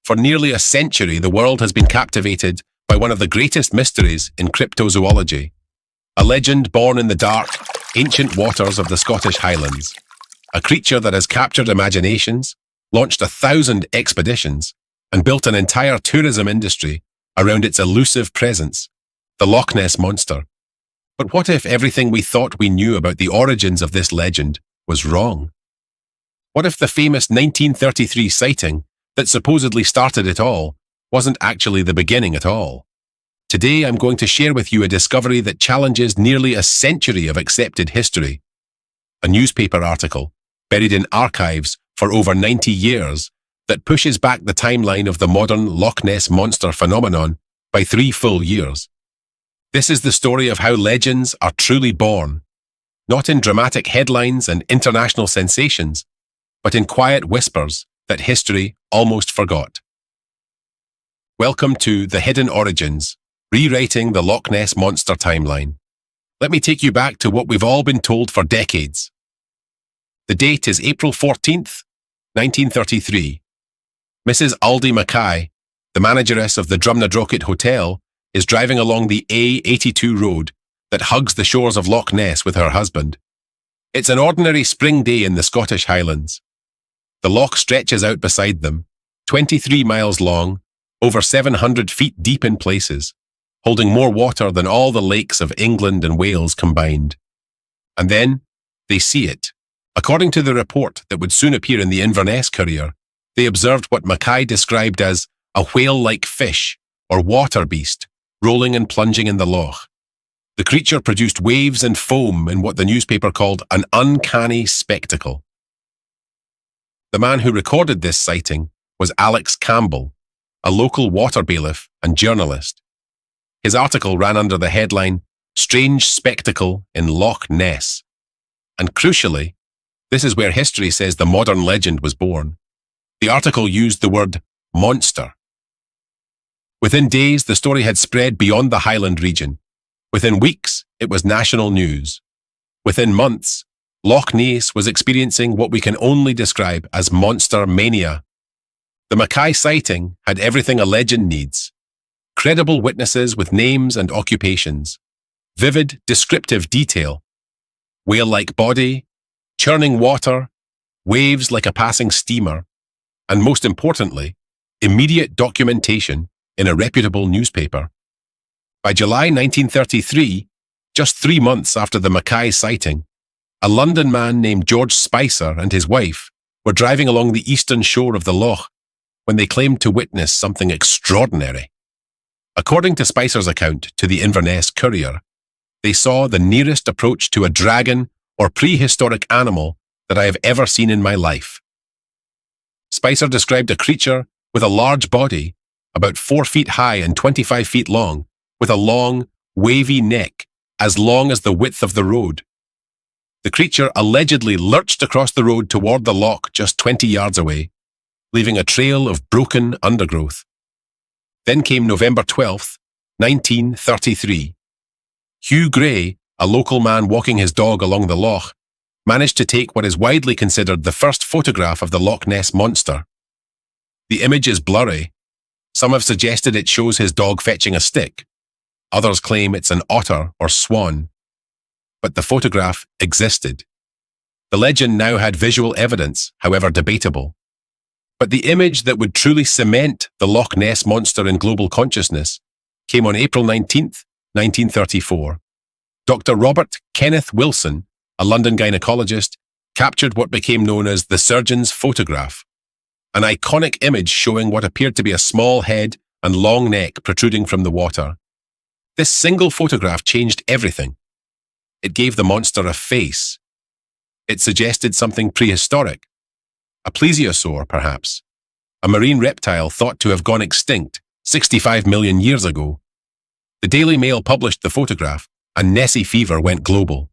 For nearly a century, the world has been captivated by one of the greatest mysteries in cryptozoology, a legend born in the dark, ancient waters of the Scottish Highlands, a creature that has captured imaginations, launched 1,000 expeditions, and built an entire tourism industry around its elusive presence, the Loch Ness Monster. But what if everything we thought we knew about the origins of this legend was wrong? What if the famous 1933 sighting that supposedly started it all wasn't actually the beginning at all? Today, I'm going to share with you a discovery that challenges nearly a century of accepted history. A newspaper article, buried in archives for over 90 years, that pushes back the timeline of the modern Loch Ness Monster phenomenon by 3 full years. This is the story of how legends are truly born, not in dramatic headlines and international sensations, but in quiet whispers that history almost forgot. Welcome to The Hidden Origins, rewriting the Loch Ness Monster timeline. Let me take you back to what we've all been told for decades. The date is April 14th, 1933. Mrs. Aldie Mackay, the manageress of the Drumnadrochit Hotel, is driving along the A82 road that hugs the shores of Loch Ness with her husband. It's an ordinary spring day in the Scottish Highlands. The loch stretches out beside them, 23 miles long, over 700 feet deep in places, holding more water than all the lakes of England and Wales combined. And then they see it. According to the report that would soon appear in the Inverness Courier, they observed what Mackay described as a whale-like fish or water beast rolling and plunging in the loch. The creature produced waves and foam in what the newspaper called an uncanny spectacle. The man who recorded this sighting was Alex Campbell, a local water bailiff and journalist. His article ran under the headline, "Strange Spectacle in Loch Ness." And crucially, this is where history says the modern legend was born. The article used the word monster. Within days, the story had spread beyond the Highland region. Within weeks, it was national news. Within months, Loch Ness was experiencing what we can only describe as monster mania. The Mackay sighting had everything a legend needs: credible witnesses with names and occupations, vivid descriptive detail, whale-like body, churning water, waves like a passing steamer, and most importantly, immediate documentation in a reputable newspaper. By July 1933, just 3 months after the Mackay sighting, a London man named George Spicer and his wife were driving along the eastern shore of the loch when they claimed to witness something extraordinary. According to Spicer's account to the Inverness Courier, they saw the nearest approach to a dragon or prehistoric animal that I have ever seen in my life. Spicer described a creature with a large body, about 4 feet high and 25 feet long, with a long, wavy neck as long as the width of the road. The creature allegedly lurched across the road toward the loch just 20 yards away, leaving a trail of broken undergrowth. Then came November 12th, 1933. Hugh Gray, a local man walking his dog along the loch, managed to take what is widely considered the first photograph of the Loch Ness Monster. The image is blurry. Some have suggested it shows his dog fetching a stick. Others claim it's an otter or swan. But the photograph existed. The legend now had visual evidence, however debatable. But the image that would truly cement the Loch Ness Monster in global consciousness came on April 19th, 1934. Dr. Robert Kenneth Wilson, a London gynecologist, captured what became known as the surgeon's photograph, an iconic image showing what appeared to be a small head and long neck protruding from the water. This single photograph changed everything. It gave the monster a face. It suggested something prehistoric. A plesiosaur, perhaps. A marine reptile thought to have gone extinct 65 million years ago. The Daily Mail published the photograph, and Nessie fever went global.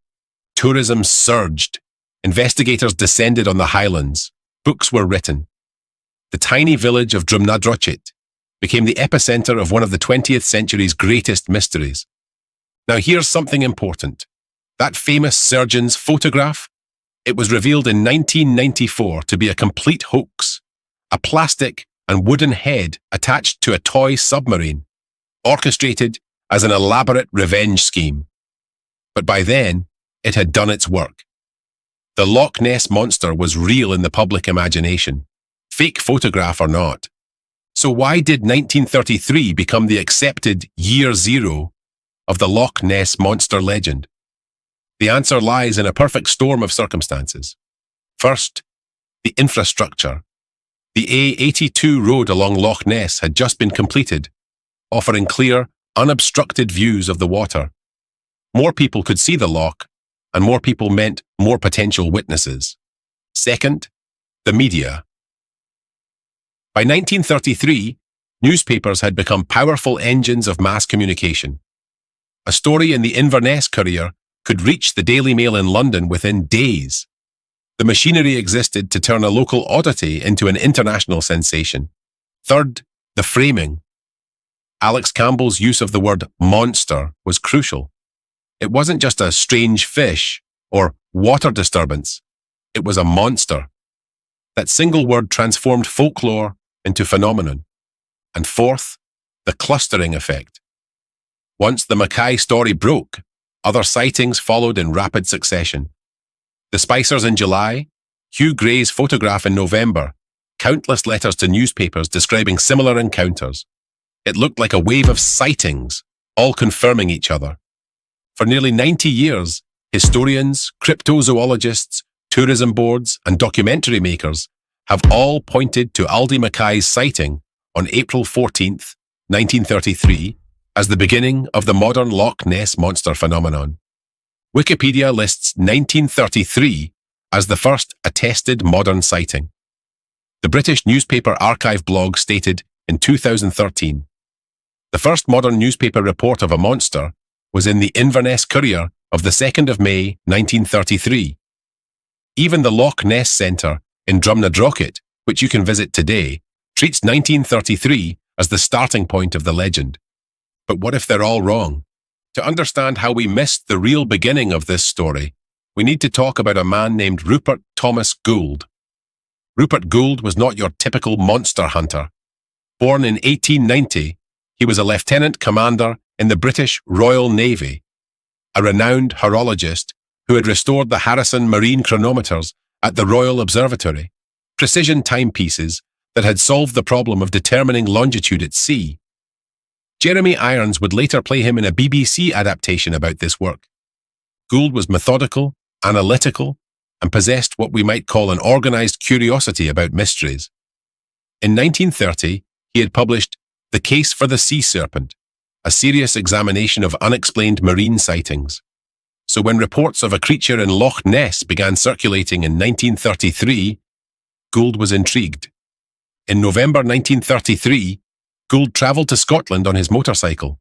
Tourism surged. Investigators descended on the highlands. Books were written. The tiny village of Drumnadrochit became the epicenter of one of the 20th century's greatest mysteries. Now here's something important. That famous surgeon's photograph, it was revealed in 1994 to be a complete hoax, a plastic and wooden head attached to a toy submarine, orchestrated as an elaborate revenge scheme. But by then, it had done its work. The Loch Ness Monster was real in the public imagination, fake photograph or not. So why did 1933 become the accepted year zero of the Loch Ness Monster legend? The answer lies in a perfect storm of circumstances. First, the infrastructure. The A82 road along Loch Ness had just been completed, offering clear, unobstructed views of the water. More people could see the loch, and more people meant more potential witnesses. Second, the media. By 1933, newspapers had become powerful engines of mass communication. A story in the Inverness Courier could reach the Daily Mail in London within days. The machinery existed to turn a local oddity into an international sensation. Third, the framing. Alex Campbell's use of the word monster was crucial. It wasn't just a strange fish or water disturbance. It was a monster. That single word transformed folklore into phenomenon. And fourth, the clustering effect. Once the Mackay story broke, other sightings followed in rapid succession. The Spicers in July, Hugh Gray's photograph in November, countless letters to newspapers describing similar encounters. It looked like a wave of sightings, all confirming each other. For nearly 90 years, historians, cryptozoologists, tourism boards, and documentary makers have all pointed to Aldie Mackay's sighting on April 14th, 1933, as the beginning of the modern Loch Ness Monster phenomenon. Wikipedia lists 1933 as the first attested modern sighting. The British Newspaper Archive blog stated in 2013, the first modern newspaper report of a monster was in the Inverness Courier of the 2nd of May, 1933. Even the Loch Ness Centre in Drumnadrochit, which you can visit today, treats 1933 as the starting point of the legend. But what if they're all wrong? To understand how we missed the real beginning of this story, we need to talk about a man named Rupert Thomas Gould. Rupert Gould was not your typical monster hunter. Born in 1890, he was a lieutenant commander in the British Royal Navy, a renowned horologist who had restored the Harrison marine chronometers at the Royal Observatory, precision timepieces that had solved the problem of determining longitude at sea. Jeremy Irons would later play him in a BBC adaptation about this work. Gould was methodical, analytical, and possessed what we might call an organised curiosity about mysteries. In 1930, he had published The Case for the Sea Serpent, a serious examination of unexplained marine sightings. So when reports of a creature in Loch Ness began circulating in 1933, Gould was intrigued. In November 1933, Gould travelled to Scotland on his motorcycle.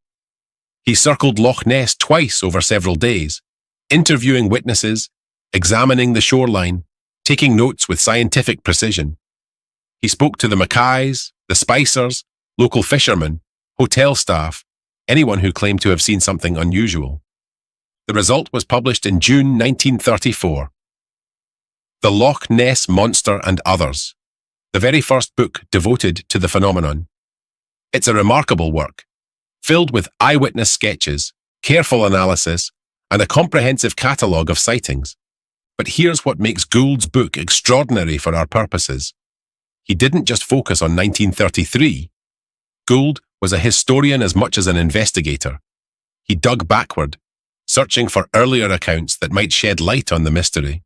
He circled Loch Ness twice over several days, interviewing witnesses, examining the shoreline, taking notes with scientific precision. He spoke to the Mackays, the Spicers, local fishermen, hotel staff, anyone who claimed to have seen something unusual. The result was published in June 1934. The Loch Ness Monster and Others, the very first book devoted to the phenomenon. It's a remarkable work, filled with eyewitness sketches, careful analysis, and a comprehensive catalogue of sightings. But here's what makes Gould's book extraordinary for our purposes. He didn't just focus on 1933. Gould was a historian as much as an investigator. He dug backward, searching for earlier accounts that might shed light on the mystery.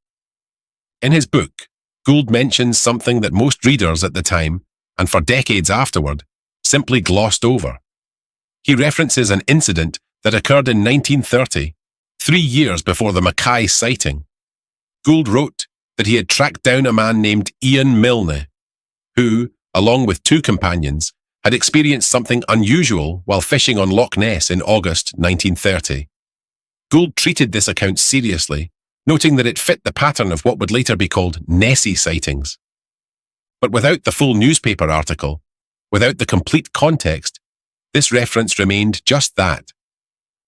In his book, Gould mentions something that most readers at the time, and for decades afterward, simply glossed over. He references an incident that occurred in 1930, 3 years before the Mackay sighting. Gould wrote that he had tracked down a man named Ian Milne, who, along with 2 companions, had experienced something unusual while fishing on Loch Ness in August 1930. Gould treated this account seriously, noting that it fit the pattern of what would later be called Nessie sightings. But without the full newspaper article, without the complete context, this reference remained just that,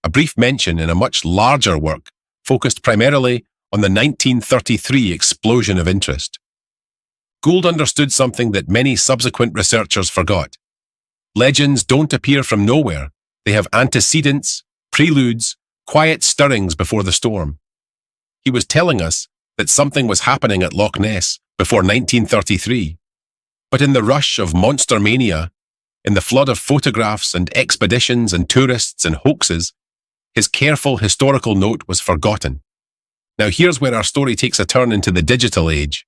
a brief mention in a much larger work focused primarily on the 1933 explosion of interest. Gould understood something that many subsequent researchers forgot. Legends don't appear from nowhere. They have antecedents, preludes, quiet stirrings before the storm. He was telling us that something was happening at Loch Ness before 1933. But in the rush of monster mania, in the flood of photographs and expeditions and tourists and hoaxes, his careful historical note was forgotten. Now here's where our story takes a turn into the digital age.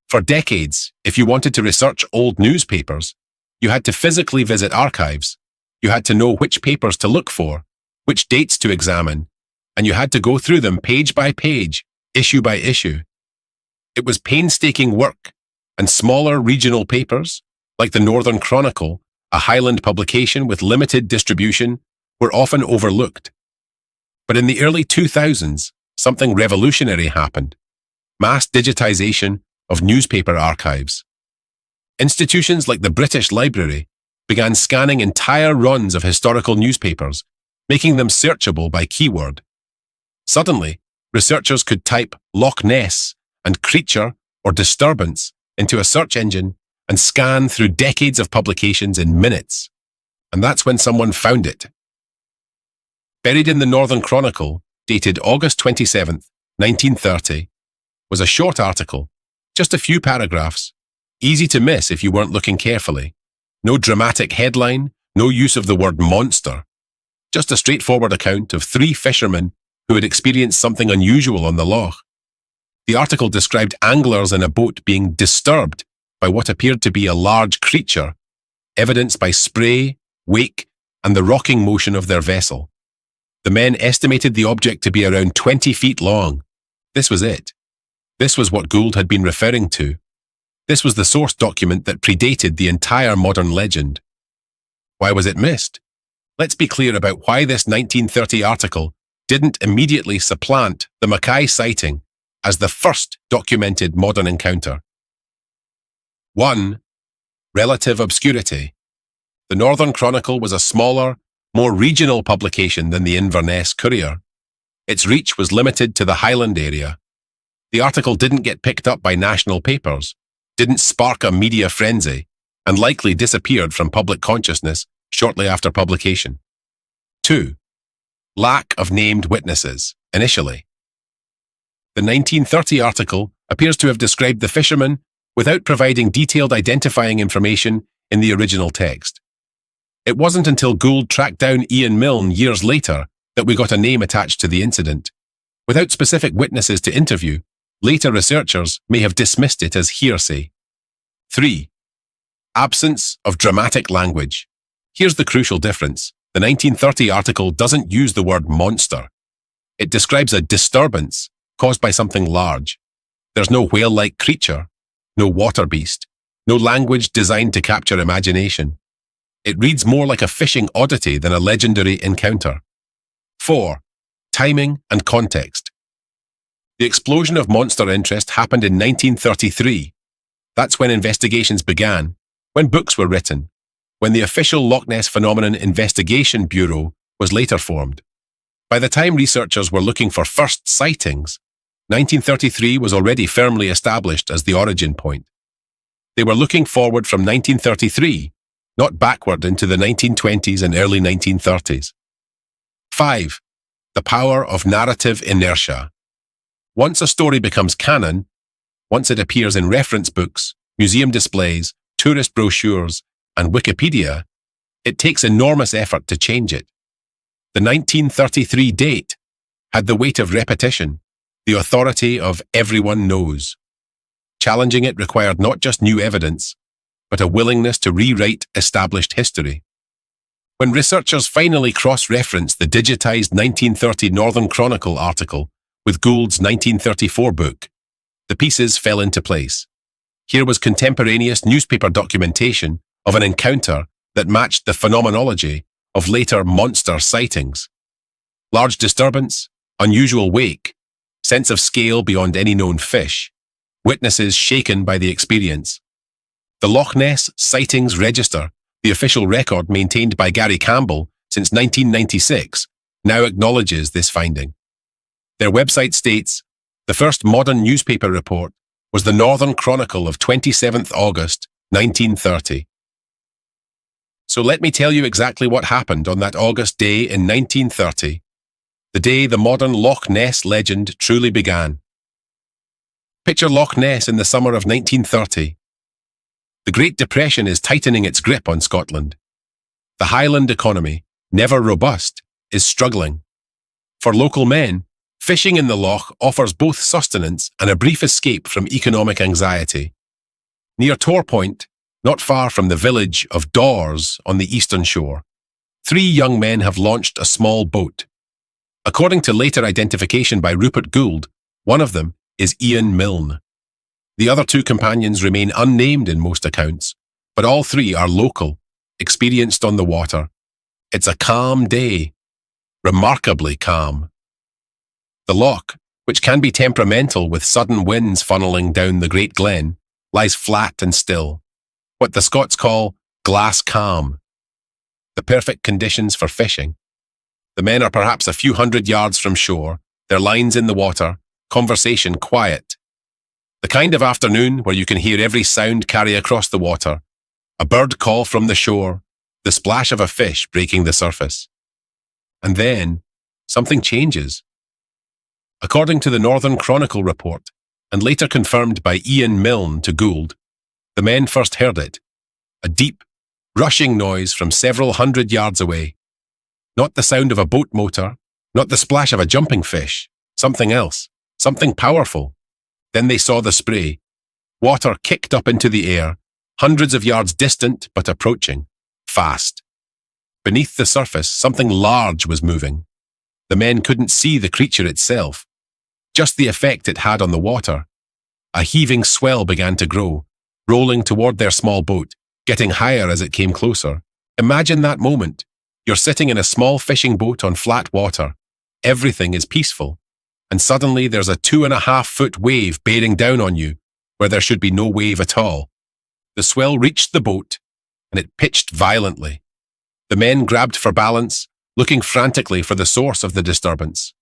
For decades, if you wanted to research old newspapers, you had to physically visit archives. You had to know which papers to look for, which dates to examine, and you had to go through them page by page, issue by issue. It was painstaking work, and smaller regional papers, like the Northern Chronicle, a Highland publication with limited distribution, were often overlooked. But in the early 2000s, something revolutionary happened: mass digitization of newspaper archives. Institutions like the British Library began scanning entire runs of historical newspapers, making them searchable by keyword. Suddenly, researchers could type Loch Ness and creature or disturbance into a search engine and scan through decades of publications in minutes. And that's when someone found it. Buried in the Northern Chronicle, dated August 27th, 1930, was a short article, just a few paragraphs, easy to miss if you weren't looking carefully. No dramatic headline, no use of the word monster. Just a straightforward account of 3 fishermen who had experienced something unusual on the loch. The article described anglers in a boat being disturbed by what appeared to be a large creature, evidenced by spray, wake, and the rocking motion of their vessel. The men estimated the object to be around 20 feet long. This was it. This was what Gould had been referring to. This was the source document that predated the entire modern legend. Why was it missed? Let's be clear about why this 1930 article didn't immediately supplant the Mackay sighting as the first documented modern encounter. 1. Relative obscurity. The Northern Chronicle was a smaller, more regional publication than the Inverness Courier. Its reach was limited to the Highland area. The article didn't get picked up by national papers, didn't spark a media frenzy, and likely disappeared from public consciousness shortly after publication. 2. Lack of named witnesses, initially. The 1930 article appears to have described the fishermen without providing detailed identifying information in the original text. It wasn't until Gould tracked down Ian Milne years later that we got a name attached to the incident. Without specific witnesses to interview, later researchers may have dismissed it as hearsay. 3. Absence of dramatic language. Here's the crucial difference. The 1930 article doesn't use the word monster. It describes a disturbance caused by something large. There's no whale-like creature, no water beast, no language designed to capture imagination. It reads more like a fishing oddity than a legendary encounter. 4. Timing and context. The explosion of monster interest happened in 1933. That's when investigations began, when books were written, when the official Loch Ness Phenomenon Investigation Bureau was later formed. By the time researchers were looking for first sightings, 1933 was already firmly established as the origin point. They were looking forward from 1933, not backward into the 1920s and early 1930s. 5. The power of narrative inertia. Once a story becomes canon, once it appears in reference books, museum displays, tourist brochures, and Wikipedia, it takes enormous effort to change it. The 1933 date had the weight of repetition, the authority of everyone knows. Challenging it required not just new evidence, but a willingness to rewrite established history. When researchers finally cross-referenced the digitized 1930 Northern Chronicle article with Gould's 1934 book, the pieces fell into place. Here was contemporaneous newspaper documentation of an encounter that matched the phenomenology of later monster sightings. Large disturbance, unusual wake, sense of scale beyond any known fish, witnesses shaken by the experience. The Loch Ness Sightings Register, the official record maintained by Gary Campbell since 1996, now acknowledges this finding. Their website states, the first modern newspaper report was the Northern Chronicle of 27th August, 1930. So let me tell you exactly what happened on that August day in 1930, the day the modern Loch Ness legend truly began. Picture Loch Ness in the summer of 1930. The Great Depression is tightening its grip on Scotland. The Highland economy, never robust, is struggling. For local men, fishing in the loch offers both sustenance and a brief escape from economic anxiety. Near Torpoint, not far from the village of Dawes on the eastern shore, 3 young men have launched a small boat. According to later identification by Rupert Gould, one of them is Ian Milne. The other 2 companions remain unnamed in most accounts, but all 3 are local, experienced on the water. It's a calm day, remarkably calm. The loch, which can be temperamental with sudden winds funneling down the Great Glen, lies flat and still, what the Scots call glass calm. The perfect conditions for fishing. The men are perhaps a few hundred yards from shore, their lines in the water, conversation quiet. The kind of afternoon where you can hear every sound carry across the water, a bird call from the shore, the splash of a fish breaking the surface. And then, something changes. According to the Northern Chronicle report, and later confirmed by Ian Milne to Gould, the men first heard it, a deep, rushing noise from several hundred yards away. Not the sound of a boat motor, not the splash of a jumping fish, something else, something powerful. Then they saw the spray. Water kicked up into the air, hundreds of yards distant but approaching, fast. Beneath the surface, something large was moving. The men couldn't see the creature itself, just the effect it had on the water. A heaving swell began to grow, rolling toward their small boat, getting higher as it came closer. Imagine that moment. You're sitting in a small fishing boat on flat water. Everything is peaceful. And suddenly there's a 2.5-foot wave bearing down on you, where there should be no wave at all. The swell reached the boat, and it pitched violently. The men grabbed for balance, looking frantically for the source of the disturbance.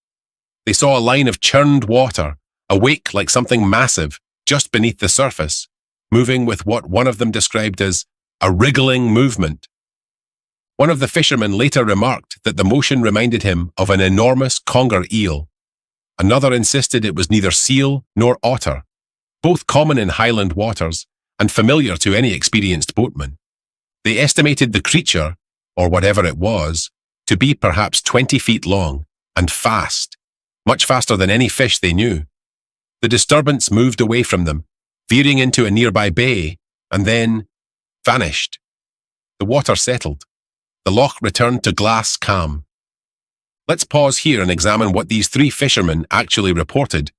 They saw a line of churned water, a wake like something massive, just beneath the surface, moving with what one of them described as a wriggling movement. One of the fishermen later remarked that the motion reminded him of an enormous conger eel. Another insisted it was neither seal nor otter, both common in Highland waters and familiar to any experienced boatman. They estimated the creature, or whatever it was, to be perhaps 20 feet long and fast, much faster than any fish they knew. The disturbance moved away from them, veering into a nearby bay, and then vanished. The water settled. The loch returned to glass calm. Let's pause here and examine what these 3 fishermen actually reported,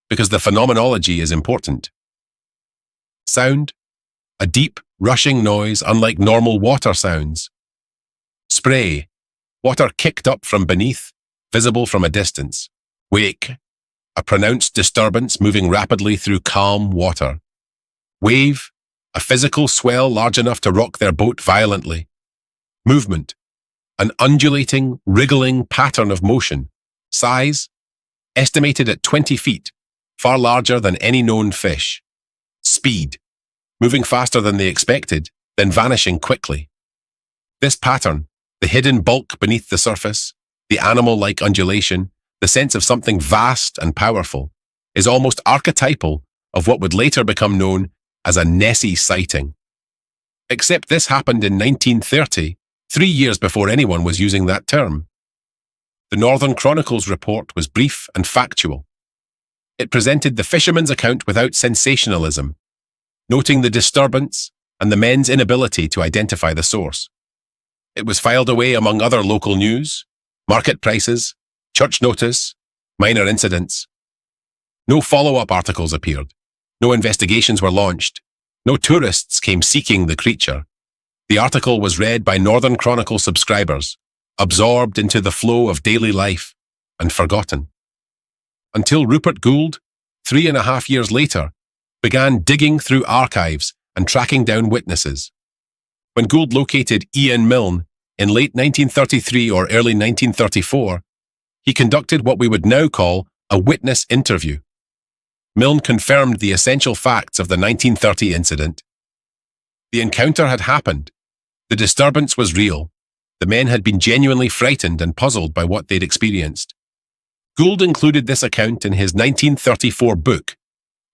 because the phenomenology is important. Sound, a deep, rushing noise unlike normal water sounds. Spray, water kicked up from beneath, visible from a distance. Wake, a pronounced disturbance moving rapidly through calm water. Wave, a physical swell large enough to rock their boat violently. Movement, an undulating, wriggling pattern of motion. Size, estimated at 20 feet, far larger than any known fish. Speed, moving faster than they expected, then vanishing quickly. This pattern, the hidden bulk beneath the surface, the animal-like undulation, the sense of something vast and powerful, is almost archetypal of what would later become known as a Nessie sighting. Except this happened in 1930, 3 years before anyone was using that term. The Northern Chronicle's report was brief and factual. It presented the fisherman's account without sensationalism, noting the disturbance and the men's inability to identify the source. It was filed away among other local news, market prices, church notice, minor incidents. No follow-up articles appeared. No investigations were launched. No tourists came seeking the creature. The article was read by Northern Chronicle subscribers, absorbed into the flow of daily life, and forgotten. Until Rupert Gould, 3.5 years later, began digging through archives and tracking down witnesses. When Gould located Ian Milne in late 1933 or early 1934, he conducted what we would now call a witness interview. Milne confirmed the essential facts of the 1930 incident. The encounter had happened. The disturbance was real. The men had been genuinely frightened and puzzled by what they'd experienced. Gould included this account in his 1934 book,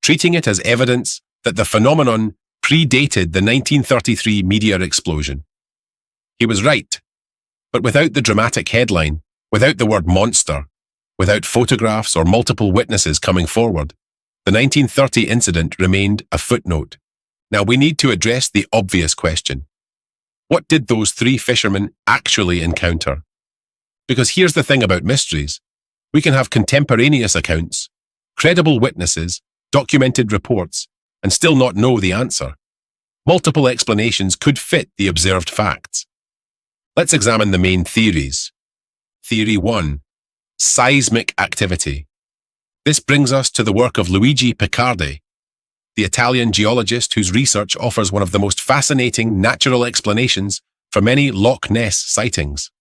treating it as evidence that the phenomenon predated the 1933 meteor explosion. He was right, but without the dramatic headline, without the word monster, without photographs or multiple witnesses coming forward, the 1930 incident remained a footnote. Now we need to address the obvious question. What did those three fishermen actually encounter? Because here's the thing about mysteries. We can have contemporaneous accounts, credible witnesses, documented reports, and still not know the answer. Multiple explanations could fit the observed facts. Let's examine the main theories. Theory 1. Seismic activity. This brings us to the work of Luigi Picardi, the Italian geologist whose research offers one of the most fascinating natural explanations for many Loch Ness sightings.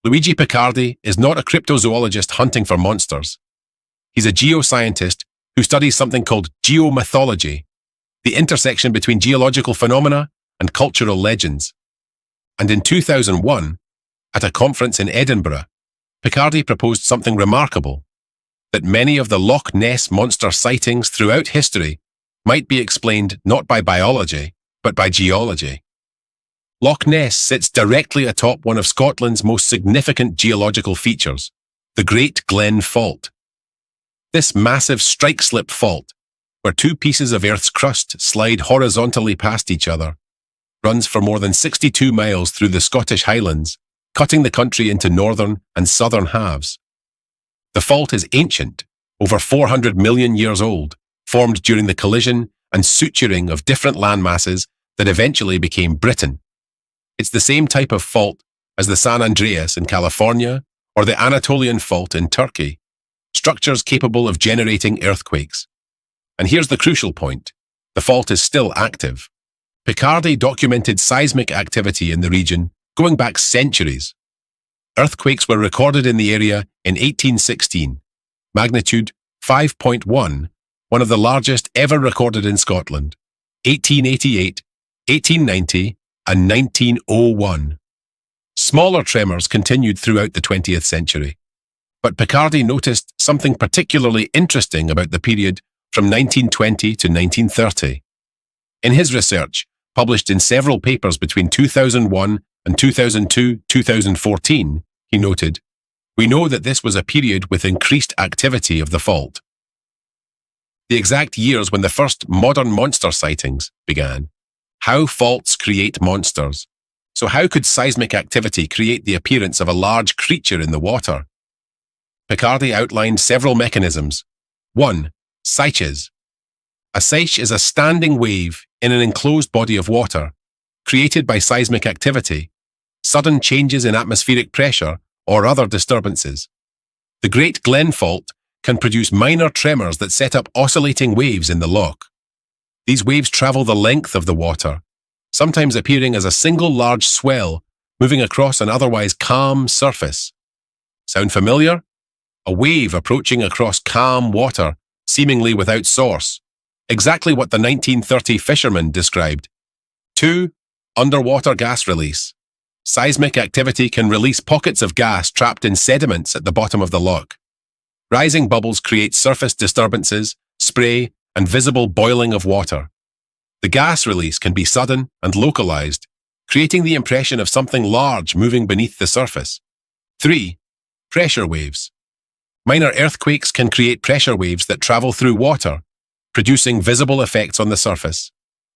Luigi Picardi is not a cryptozoologist hunting for monsters. He's a geoscientist who studies something called geomythology, the intersection between geological phenomena and cultural legends. And in 2001, at a conference in Edinburgh, Picardi proposed something remarkable, that many of the Loch Ness Monster sightings throughout history might be explained not by biology, but by geology. Loch Ness sits directly atop one of Scotland's most significant geological features, the Great Glen Fault. This massive strike-slip fault, where two pieces of Earth's crust slide horizontally past each other, runs for more than 62 miles through the Scottish Highlands, cutting the country into northern and southern halves. The fault is ancient, over 400 million years old, formed during the collision and suturing of different landmasses that eventually became Britain. It's the same type of fault as the San Andreas in California or the Anatolian Fault in Turkey, structures capable of generating earthquakes. And here's the crucial point. The fault is still active. Picardi documented seismic activity in the region going back centuries. Earthquakes were recorded in the area in 1816, magnitude 5.1, one of the largest ever recorded in Scotland, 1888, 1890, and 1901. Smaller tremors continued throughout the 20th century, but Picardi noticed something particularly interesting about the period from 1920 to 1930. In his research, published in several papers between 2001 and 2002-2014, he noted, "We know that this was a period with increased activity of the fault." The exact years when the first modern monster sightings began. How faults create monsters. So how could seismic activity create the appearance of a large creature in the water? Picardi outlined several mechanisms. 1. Seiches. A seiche is a standing wave in an enclosed body of water, created by seismic activity, sudden changes in atmospheric pressure, or other disturbances. The Great Glen Fault can produce minor tremors that set up oscillating waves in the loch. These waves travel the length of the water, sometimes appearing as a single large swell moving across an otherwise calm surface. Sound familiar? A wave approaching across calm water, seemingly without source. Exactly what the 1930 fisherman described. 2. Underwater gas release. Seismic activity can release pockets of gas trapped in sediments at the bottom of the loch. Rising bubbles create surface disturbances, spray, and visible boiling of water. The gas release can be sudden and localized, creating the impression of something large moving beneath the surface. 3. Pressure waves. Minor earthquakes can create pressure waves that travel through water, producing visible effects on the surface.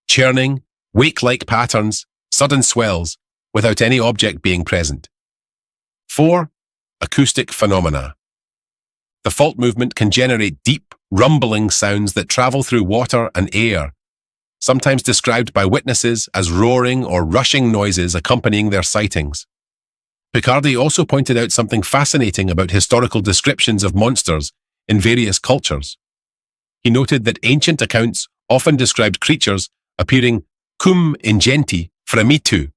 Churning, wake-like patterns, sudden swells, without any object being present. 4. Acoustic phenomena. The fault movement can generate deep, rumbling sounds that travel through water and air, sometimes described by witnesses as roaring or rushing noises accompanying their sightings. Picardi also pointed out something fascinating about historical descriptions of monsters in various cultures. He noted that ancient accounts often described creatures appearing cum ingenti fremitu,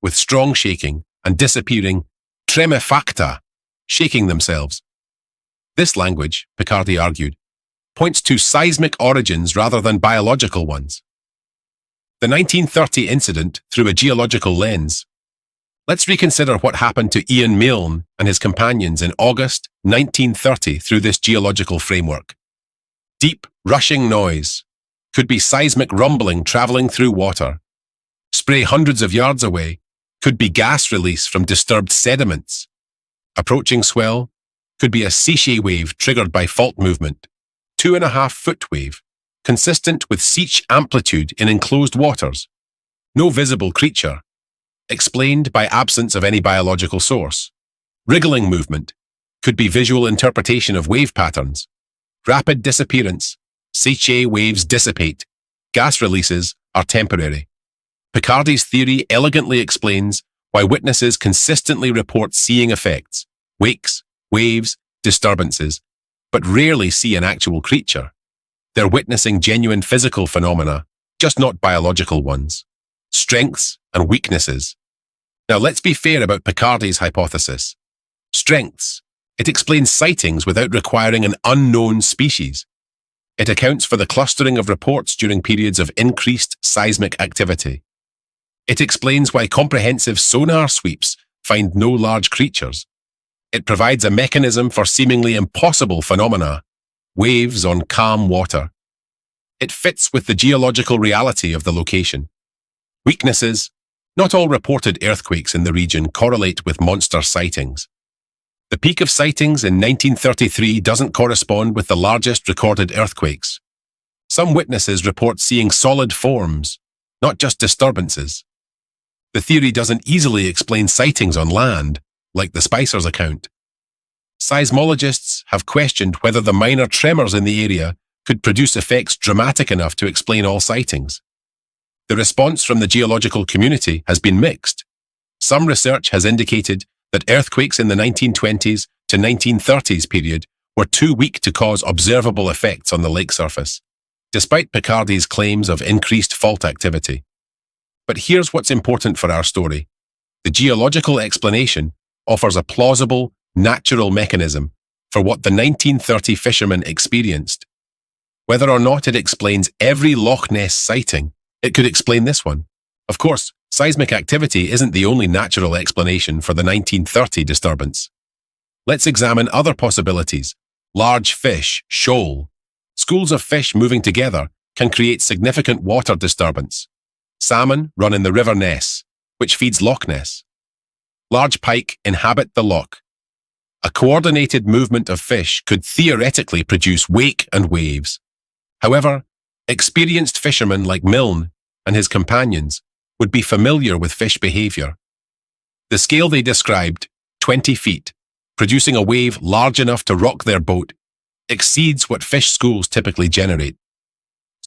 with strong shaking, and disappearing tremefacta, shaking themselves. This language, Picardi argued, points to seismic origins rather than biological ones. The 1930 incident through a geological lens. Let's reconsider what happened to Ian Milne and his companions in August 1930 through this geological framework. Deep, rushing noise. Could be seismic rumbling traveling through water. Spray hundreds of yards away. Could be gas release from disturbed sediments. Approaching swell. Could be a Seiche wave triggered by fault movement. 2.5-foot wave, consistent with Seiche amplitude in enclosed waters. No visible creature. Explained by absence of any biological source. Wriggling movement. Could be visual interpretation of wave patterns. Rapid disappearance. Seiche waves dissipate. Gas releases are temporary. Picardy's theory elegantly explains why witnesses consistently report seeing effects, wakes, waves, disturbances, but rarely see an actual creature. They're witnessing genuine physical phenomena, just not biological ones. Strengths and weaknesses. Now let's be fair about Picardy's hypothesis. Strengths. It explains sightings without requiring an unknown species. It accounts for the clustering of reports during periods of increased seismic activity. It explains why comprehensive sonar sweeps find no large creatures. It provides a mechanism for seemingly impossible phenomena, waves on calm water. It fits with the geological reality of the location. Weaknesses. Not all reported earthquakes in the region correlate with monster sightings. The peak of sightings in 1933 doesn't correspond with the largest recorded earthquakes. Some witnesses report seeing solid forms, not just disturbances. The theory doesn't easily explain sightings on land, like the Spicer's account. Seismologists have questioned whether the minor tremors in the area could produce effects dramatic enough to explain all sightings. The response from the geological community has been mixed. Some research has indicated that earthquakes in the 1920s to 1930s period were too weak to cause observable effects on the lake surface, despite Picardy's claims of increased fault activity. But here's what's important for our story. The geological explanation offers a plausible, natural mechanism for what the 1930 fishermen experienced. Whether or not it explains every Loch Ness sighting, it could explain this one. Of course, seismic activity isn't the only natural explanation for the 1930 disturbance. Let's examine other possibilities. Large fish, shoal. Schools of fish moving together can create significant water disturbance. Salmon run in the River Ness, which feeds Loch Ness. Large pike inhabit the loch. A coordinated movement of fish could theoretically produce wake and waves. However, experienced fishermen like Milne and his companions would be familiar with fish behavior. The scale they described, 20 feet, producing a wave large enough to rock their boat, exceeds what fish schools typically generate.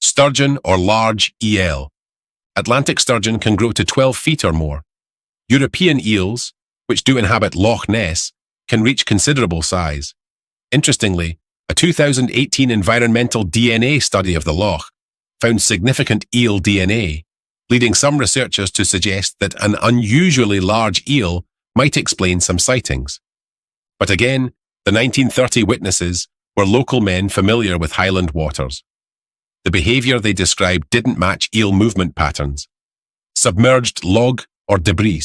Sturgeon or large eel. Atlantic sturgeon can grow to 12 feet or more. European eels, which do inhabit Loch Ness, can reach considerable size. Interestingly, a 2018 environmental DNA study of the loch found significant eel DNA, leading some researchers to suggest that an unusually large eel might explain some sightings. But again, the 1930 witnesses were local men familiar with highland waters. The behavior they described didn't match eel movement patterns. Submerged log or debris.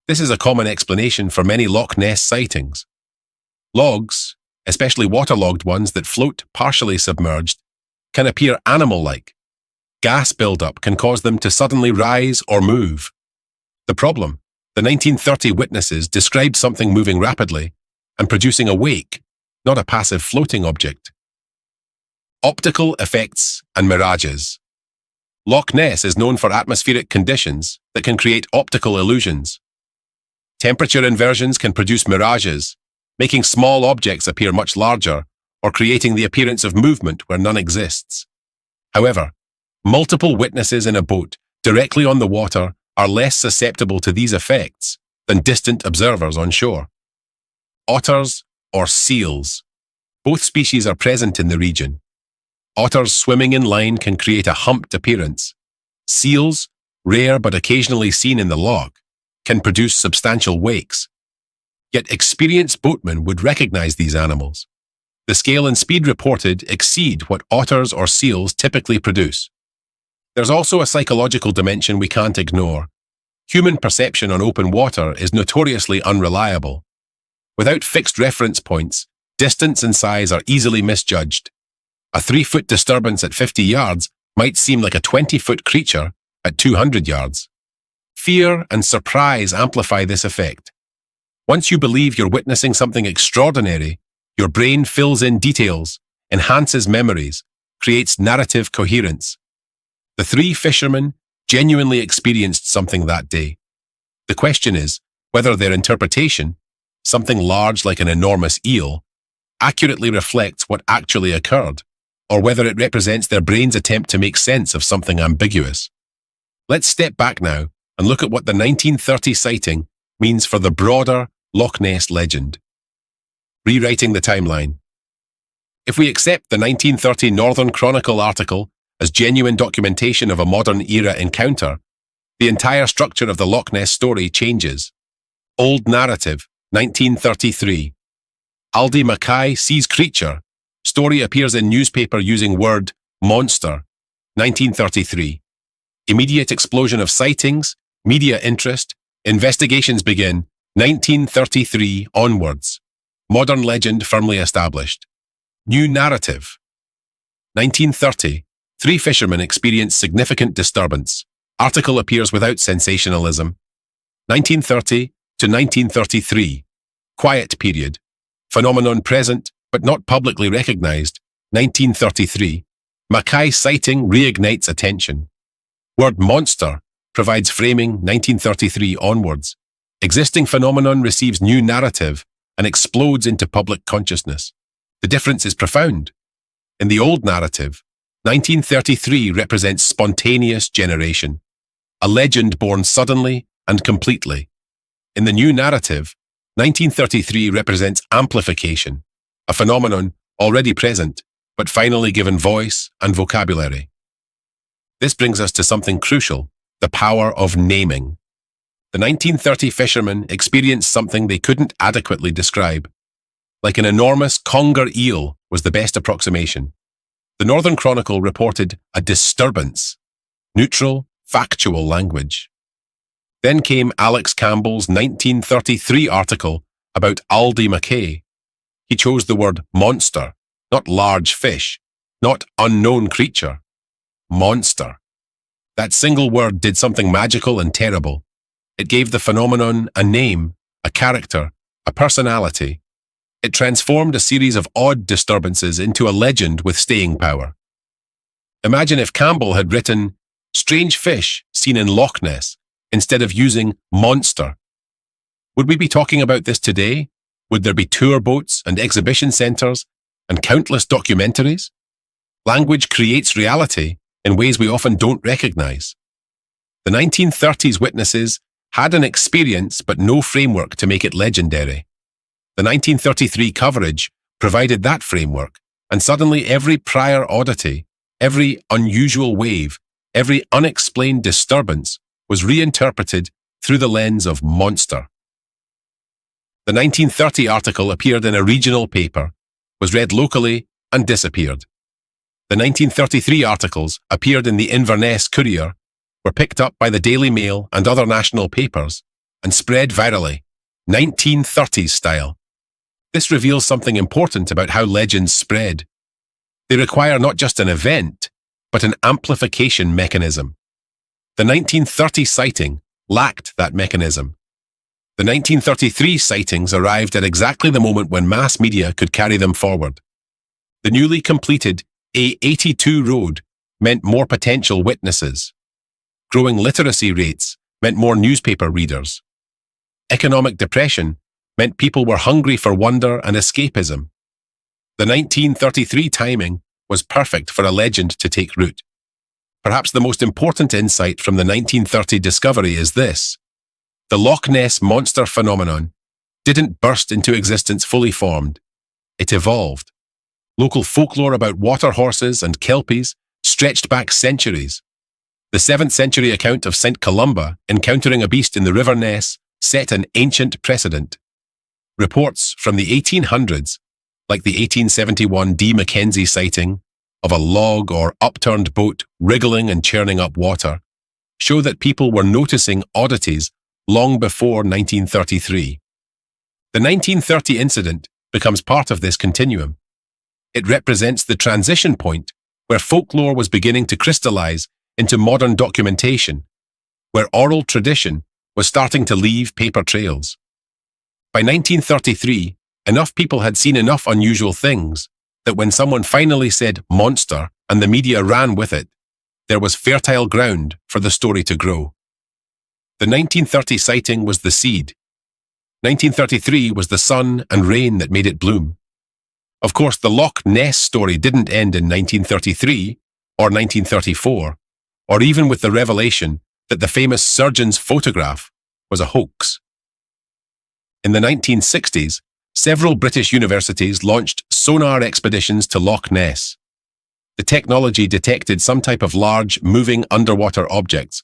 This is a common explanation for many Loch Ness sightings. Logs, especially waterlogged ones that float partially submerged, can appear animal-like. Gas buildup can cause them to suddenly rise or move. The problem, the 1930 witnesses described something moving rapidly and producing a wake, not a passive floating object. Optical effects and mirages. Loch Ness is known for atmospheric conditions that can create optical illusions. Temperature inversions can produce mirages, making small objects appear much larger or creating the appearance of movement where none exists. However, multiple witnesses in a boat directly on the water are less susceptible to these effects than distant observers on shore. Otters or seals. Both species are present in the region. Otters swimming in line can create a humped appearance. Seals, rare but occasionally seen in the loch, can produce substantial wakes. Yet experienced boatmen would recognize these animals. The scale and speed reported exceed what otters or seals typically produce. There's also a psychological dimension we can't ignore. Human perception on open water is notoriously unreliable. Without fixed reference points, distance and size are easily misjudged. A 3-foot disturbance at 50 yards might seem like a 20-foot creature at 200 yards. Fear and surprise amplify this effect. Once you believe you're witnessing something extraordinary, your brain fills in details, enhances memories, creates narrative coherence. The 3 fishermen genuinely experienced something that day. The question is whether their interpretation, something large like an enormous eel, accurately reflects what actually occurred, or whether it represents their brain's attempt to make sense of something ambiguous. Let's step back now and look at what the 1930 sighting means for the broader Loch Ness legend. Rewriting the timeline. If we accept the 1930 Northern Chronicle article as genuine documentation of a modern-era encounter, the entire structure of the Loch Ness story changes. Old narrative, 1933. Aldie Mackay sees creature. Story appears in newspaper using word monster, 1933. Immediate explosion of sightings, media interest, investigations begin, 1933 onwards. Modern legend firmly established. New narrative. 1930. 3 fishermen experience significant disturbance. Article appears without sensationalism. 1930 to 1933. Quiet period. Phenomenon present, but not publicly recognized. 1933. Mackay sighting reignites attention. Word monster provides framing 1933 onwards. Existing phenomenon receives new narrative and explodes into public consciousness. The difference is profound. In the old narrative, 1933 represents spontaneous generation, a legend born suddenly and completely. In the new narrative, 1933 represents amplification, a phenomenon already present, but finally given voice and vocabulary. This brings us to something crucial, the power of naming. The 1930 fishermen experienced something they couldn't adequately describe. Like an enormous conger eel was the best approximation. The Northern Chronicle reported a disturbance, neutral, factual language. Then came Alex Campbell's 1933 article about Aldie Mackay. He chose the word monster, not large fish, not unknown creature. Monster. That single word did something magical and terrible. It gave the phenomenon a name, a character, a personality. It transformed a series of odd disturbances into a legend with staying power. Imagine if Campbell had written, strange fish seen in Loch Ness, instead of using monster. Would we be talking about this today? Would there be tour boats and exhibition centres and countless documentaries? Language creates reality in ways we often don't recognise. The 1930s witnesses had an experience but no framework to make it legendary. The 1933 coverage provided that framework, and suddenly every prior oddity, every unusual wave, every unexplained disturbance was reinterpreted through the lens of monster. The 1930 article appeared in a regional paper, was read locally, and disappeared. The 1933 articles appeared in the Inverness Courier, were picked up by the Daily Mail and other national papers, and spread virally, 1930s style. This reveals something important about how legends spread. They require not just an event, but an amplification mechanism. The 1930 sighting lacked that mechanism. The 1933 sightings arrived at exactly the moment when mass media could carry them forward. The newly completed A82 road meant more potential witnesses. Growing literacy rates meant more newspaper readers. Economic depression meant people were hungry for wonder and escapism. The 1933 timing was perfect for a legend to take root. Perhaps the most important insight from the 1930 discovery is this. The Loch Ness Monster phenomenon didn't burst into existence fully formed. It evolved. Local folklore about water horses and kelpies stretched back centuries. The 7th century account of St. Columba encountering a beast in the River Ness set an ancient precedent. Reports from the 1800s like the 1871 D. Mackenzie sighting of a log or upturned boat wriggling and churning up water, show that people were noticing oddities long before 1933. The 1930 incident becomes part of this continuum. It represents the transition point where folklore was beginning to crystallize into modern documentation, where oral tradition was starting to leave paper trails. By 1933, enough people had seen enough unusual things that when someone finally said monster and the media ran with it, there was fertile ground for the story to grow. The 1930 sighting was the seed. 1933 was the sun and rain that made it bloom. Of course, the Loch Ness story didn't end in 1933 or 1934, or even with the revelation that the famous surgeon's photograph was a hoax. In the 1960s, several British universities launched sonar expeditions to Loch Ness. The technology detected some type of large, moving underwater objects,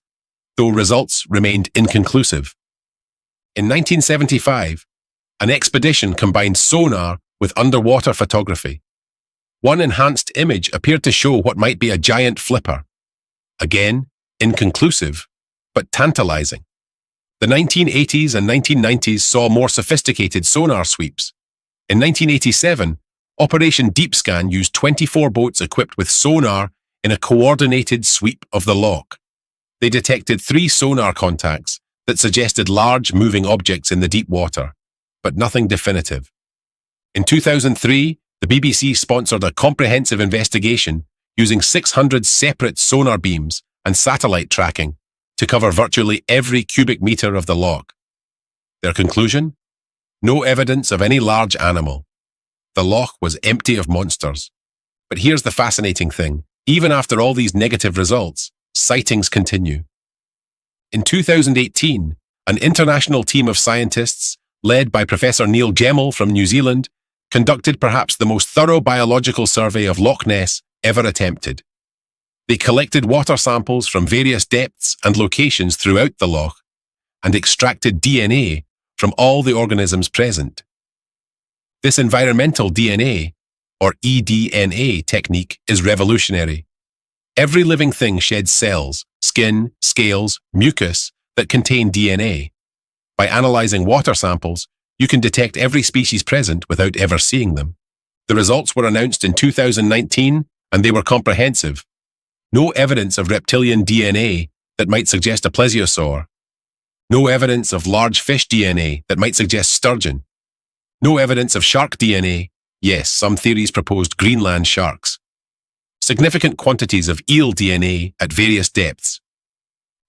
though results remained inconclusive. In 1975, an expedition combined sonar with underwater photography. One enhanced image appeared to show what might be a giant flipper. Again, inconclusive, but tantalizing. The 1980s and 1990s saw more sophisticated sonar sweeps. In 1987, Operation Deep Scan used 24 boats equipped with sonar in a coordinated sweep of the loch. They detected 3 sonar contacts that suggested large moving objects in the deep water, but nothing definitive. In 2003, the BBC sponsored a comprehensive investigation using 600 separate sonar beams and satellite tracking to cover virtually every cubic meter of the loch. Their conclusion? No evidence of any large animal. The loch was empty of monsters. But here's the fascinating thing. Even after all these negative results, sightings continue. In 2018, an international team of scientists, led by Professor Neil Gemmell from New Zealand, conducted perhaps the most thorough biological survey of Loch Ness ever attempted. They collected water samples from various depths and locations throughout the loch and extracted DNA from all the organisms present. This environmental DNA, or eDNA technique, is revolutionary. Every living thing sheds cells, skin, scales, mucus that contain DNA. By analyzing water samples, you can detect every species present without ever seeing them. The results were announced in 2019, and they were comprehensive. No evidence of reptilian DNA that might suggest a plesiosaur. No evidence of large fish DNA that might suggest sturgeon. No evidence of shark DNA. Yes, some theories proposed Greenland sharks. Significant quantities of eel DNA at various depths.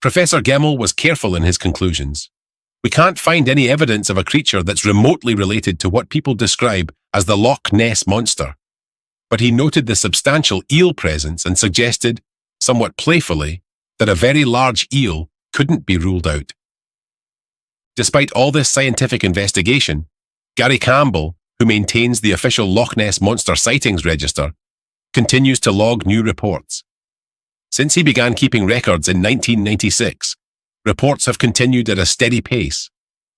Professor Gemmell was careful in his conclusions. We can't find any evidence of a creature that's remotely related to what people describe as the Loch Ness Monster. But he noted the substantial eel presence and suggested, somewhat playfully, that a very large eel couldn't be ruled out. Despite all this scientific investigation, Gary Campbell, who maintains the official Loch Ness Monster sightings register, continues to log new reports. Since he began keeping records in 1996, reports have continued at a steady pace,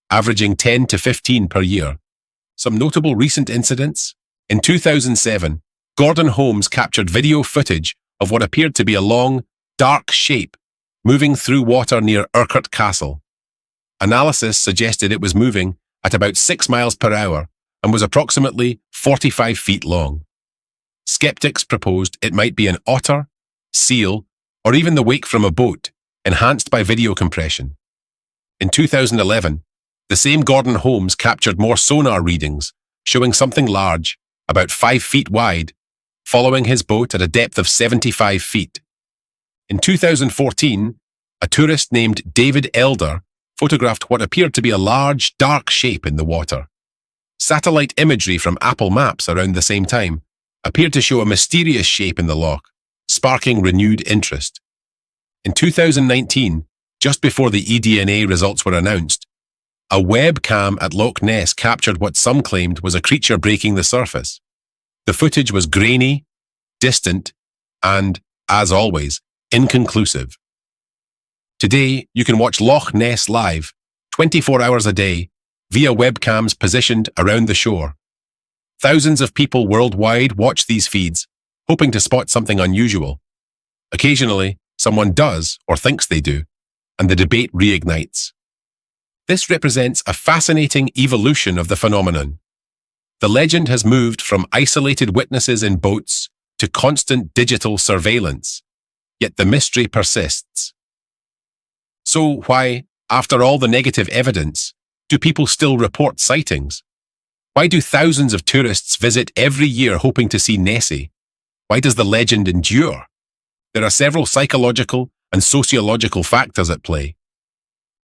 averaging 10 to 15 per year. Some notable recent incidents? In 2007, Gordon Holmes captured video footage of what appeared to be a long, dark shape moving through water near Urquhart Castle. Analysis suggested it was moving at about 6 miles per hour and was approximately 45 feet long. Skeptics proposed it might be an otter, seal, or even the wake from a boat, enhanced by video compression. In 2011, the same Gordon Holmes captured more sonar readings, showing something large, about 5 feet wide, following his boat at a depth of 75 feet. In 2014, a tourist named David Elder photographed what appeared to be a large, dark shape in the water. Satellite imagery from Apple Maps around the same time appeared to show a mysterious shape in the loch, sparking renewed interest. In 2019, just before the eDNA results were announced, a webcam at Loch Ness captured what some claimed was a creature breaking the surface. The footage was grainy, distant, and, as always, inconclusive. Today, you can watch Loch Ness live, 24 hours a day, via webcams positioned around the shore. Thousands of people worldwide watch these feeds, hoping to spot something unusual. Occasionally, someone does or thinks they do, and the debate reignites. This represents a fascinating evolution of the phenomenon. The legend has moved from isolated witnesses in boats to constant digital surveillance, yet the mystery persists. So why, after all the negative evidence, do people still report sightings? Why do thousands of tourists visit every year hoping to see Nessie? Why does the legend endure? There are several psychological and sociological factors at play.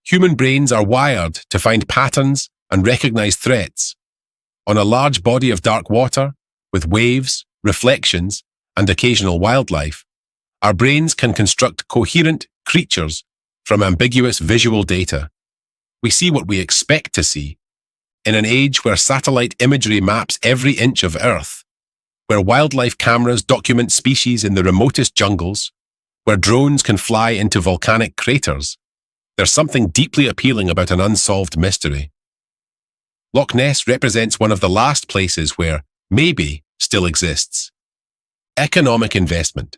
Human brains are wired to find patterns and recognize threats. On a large body of dark water, with waves, reflections, and occasional wildlife, our brains can construct coherent creatures from ambiguous visual data. We see what we expect to see. In an age where satellite imagery maps every inch of Earth, where wildlife cameras document species in the remotest jungles, where drones can fly into volcanic craters, there's something deeply appealing about an unsolved mystery. Loch Ness represents one of the last places where maybe still exists. Economic investment.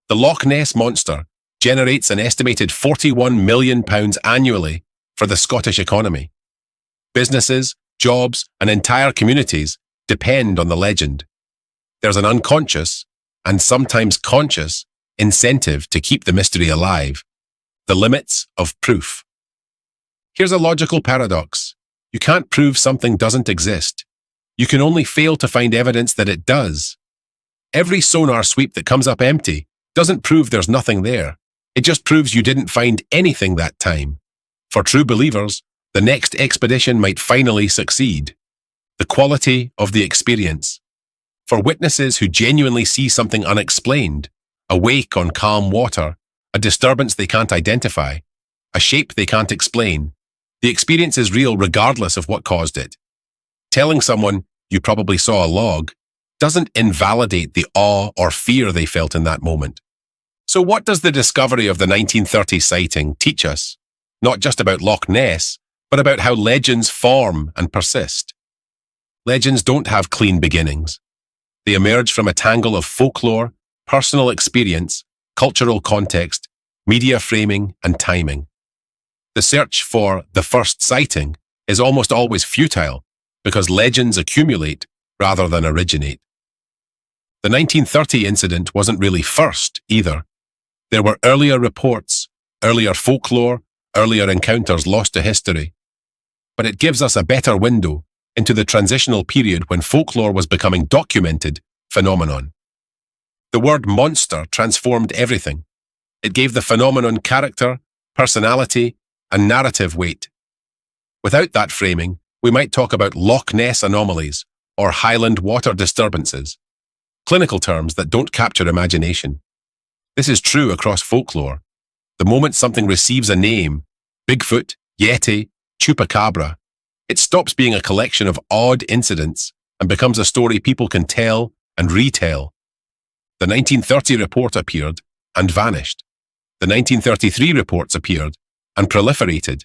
The Loch Ness Monster generates an estimated £41 million annually for the Scottish economy. Businesses, jobs, and entire communities depend on the legend. There's an unconscious, and sometimes conscious, incentive to keep the mystery alive. The limits of proof. Here's a logical paradox. You can't prove something doesn't exist. You can only fail to find evidence that it does. Every sonar sweep that comes up empty doesn't prove there's nothing there. It just proves you didn't find anything that time. For true believers, the next expedition might finally succeed. The quality of the experience. For witnesses who genuinely see something unexplained, a wake on calm water, a disturbance they can't identify, a shape they can't explain, the experience is real regardless of what caused it. Telling someone you probably saw a log doesn't invalidate the awe or fear they felt in that moment. So what does the discovery of the 1930 sighting teach us? Not just about Loch Ness, but about how legends form and persist. Legends don't have clean beginnings. They emerge from a tangle of folklore, personal experience, cultural context, media framing, and timing. The search for the first sighting is almost always futile because legends accumulate rather than originate. The 1930 incident wasn't really first either. There were earlier reports, earlier folklore, earlier encounters lost to history. But it gives us a better window into the transitional period when folklore was becoming documented phenomenon. The word monster transformed everything. It gave the phenomenon character, personality, and narrative weight. Without that framing, we might talk about Loch Ness anomalies or Highland water disturbances, clinical terms that don't capture imagination. This is true across folklore. The moment something receives a name, Bigfoot, Yeti, Chupacabra, it stops being a collection of odd incidents and becomes a story people can tell and retell. The 1930 report appeared and vanished. The 1933 reports appeared and proliferated.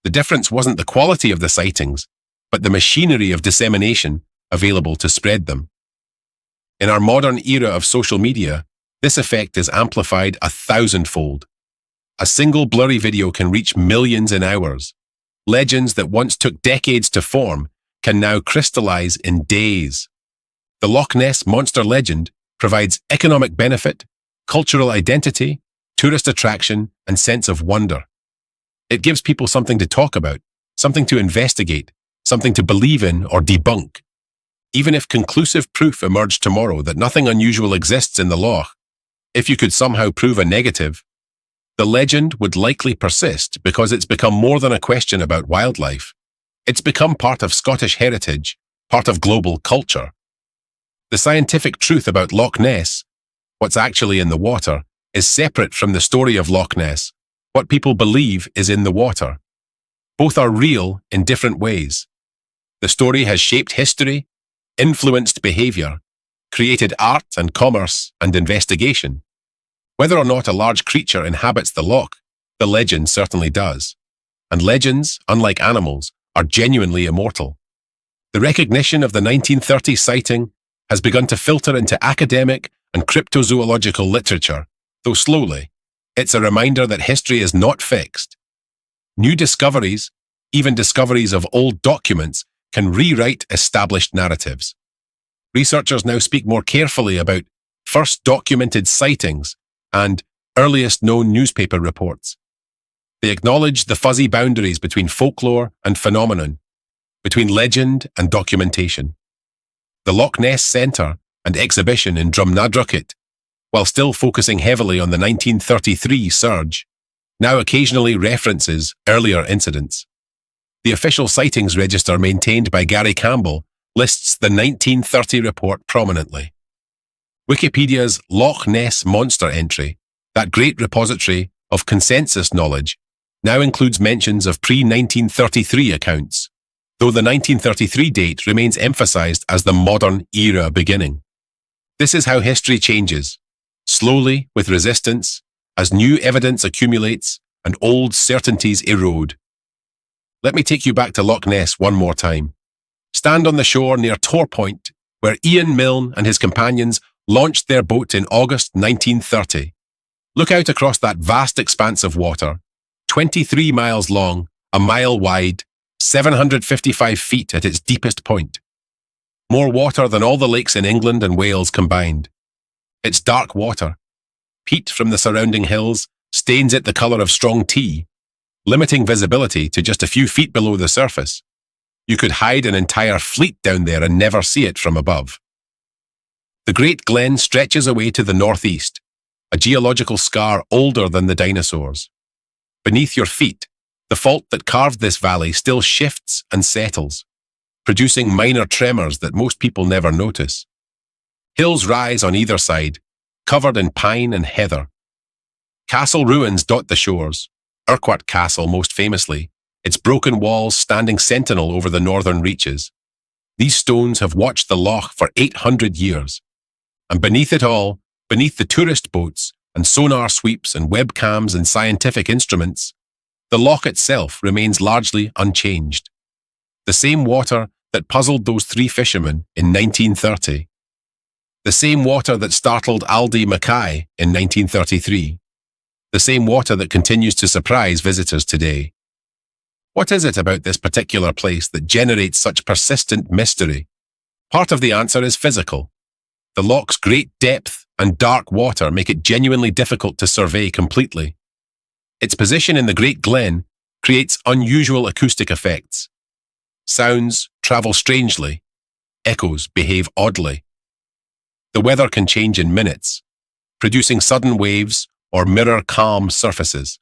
The difference wasn't the quality of the sightings, but the machinery of dissemination available to spread them. In our modern era of social media, this effect is amplified 1,000-fold. A single blurry video can reach millions in hours. Legends that once took decades to form can now crystallize in days. The Loch Ness Monster legend provides economic benefit, cultural identity, tourist attraction, and sense of wonder. It gives people something to talk about, something to investigate, something to believe in or debunk. Even if conclusive proof emerged tomorrow that nothing unusual exists in the loch, if you could somehow prove a negative, the legend would likely persist because it's become more than a question about wildlife. It's become part of Scottish heritage, part of global culture. The scientific truth about Loch Ness, what's actually in the water, is separate from the story of Loch Ness, what people believe is in the water. Both are real in different ways. The story has shaped history, influenced behavior, created art and commerce and investigation. Whether or not a large creature inhabits the loch, the legend certainly does. And legends, unlike animals, are genuinely immortal. The recognition of the 1930 sighting has begun to filter into academic and cryptozoological literature, though slowly. It's a reminder that history is not fixed. New discoveries, even discoveries of old documents, can rewrite established narratives. Researchers now speak more carefully about first documented sightings and earliest known newspaper reports. They acknowledge the fuzzy boundaries between folklore and phenomenon, between legend and documentation. The Loch Ness Centre and exhibition in Drumnadrochit, while still focusing heavily on the 1933 surge, now occasionally references earlier incidents. The official sightings register maintained by Gary Campbell lists the 1930 report prominently. Wikipedia's Loch Ness Monster entry, that great repository of consensus knowledge, now includes mentions of pre-1933 accounts, though the 1933 date remains emphasized as the modern era beginning. This is how history changes, slowly with resistance, as new evidence accumulates and old certainties erode. Let me take you back to Loch Ness one more time. Stand on the shore near Tor Point, where Ian Milne and his companions launched their boat in August 1930. Look out across that vast expanse of water, 23 miles long, a mile wide, 755 feet at its deepest point. More water than all the lakes in England and Wales combined. It's dark water. Peat from the surrounding hills stains it the colour of strong tea, limiting visibility to just a few feet below the surface. You could hide an entire fleet down there and never see it from above. The Great Glen stretches away to the northeast, a geological scar older than the dinosaurs. Beneath your feet, the fault that carved this valley still shifts and settles, producing minor tremors that most people never notice. Hills rise on either side, covered in pine and heather. Castle ruins dot the shores, Urquhart Castle most famously, its broken walls standing sentinel over the northern reaches. These stones have watched the loch for 800 years. And beneath it all, beneath the tourist boats and sonar sweeps and webcams and scientific instruments, the loch itself remains largely unchanged. The same water that puzzled those three fishermen in 1930. The same water that startled Aldie Mackay in 1933. The same water that continues to surprise visitors today. What is it about this particular place that generates such persistent mystery? Part of the answer is physical. The loch's great depth and dark water make it genuinely difficult to survey completely. Its position in the Great Glen creates unusual acoustic effects. Sounds travel strangely. Echoes behave oddly. The weather can change in minutes, producing sudden waves or mirror calm surfaces.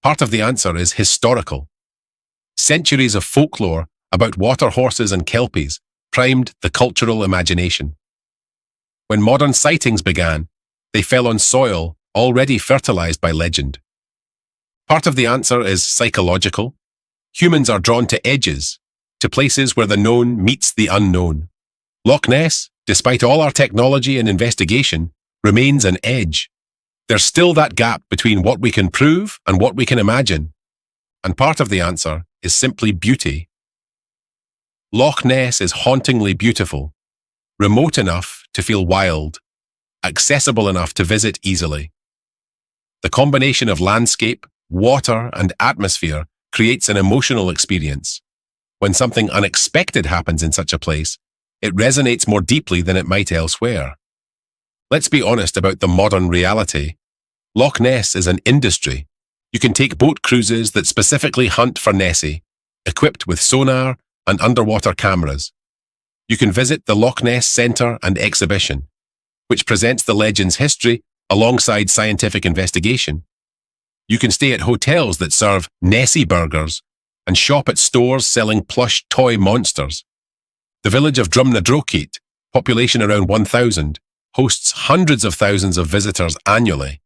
Part of the answer is historical. Centuries of folklore about water horses and kelpies primed the cultural imagination. When modern sightings began, they fell on soil already fertilized by legend. Part of the answer is psychological. Humans are drawn to edges, to places where the known meets the unknown. Loch Ness, despite all our technology and investigation, remains an edge. There's still that gap between what we can prove and what we can imagine. And part of the answer is simply beauty. Loch Ness is hauntingly beautiful, remote enough to feel wild, accessible enough to visit easily. The combination of landscape, water, and atmosphere creates an emotional experience. When something unexpected happens in such a place, it resonates more deeply than it might elsewhere. Let's be honest about the modern reality. Loch Ness is an industry. You can take boat cruises that specifically hunt for Nessie, equipped with sonar and underwater cameras. You can visit the Loch Ness Centre and exhibition, which presents the legend's history alongside scientific investigation. You can stay at hotels that serve Nessie burgers and shop at stores selling plush toy monsters. The village of Drumnadrochit, population around 1,000, hosts hundreds of thousands of visitors annually.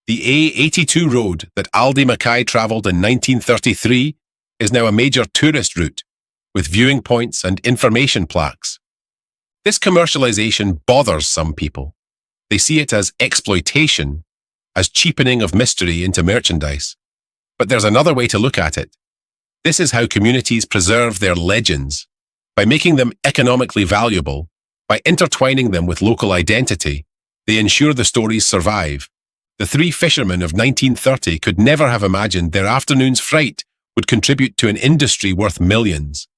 The A82 road that Aldie Mackay travelled in 1933 is now a major tourist route, with viewing points and information plaques. This commercialization bothers some people. They see it as exploitation, as cheapening of mystery into merchandise. But there's another way to look at it. This is how communities preserve their legends, By making them economically valuable, by intertwining them with local identity, they ensure the stories survive. The three fishermen of 1930 could never have imagined their afternoon's fright would contribute to an industry worth millions.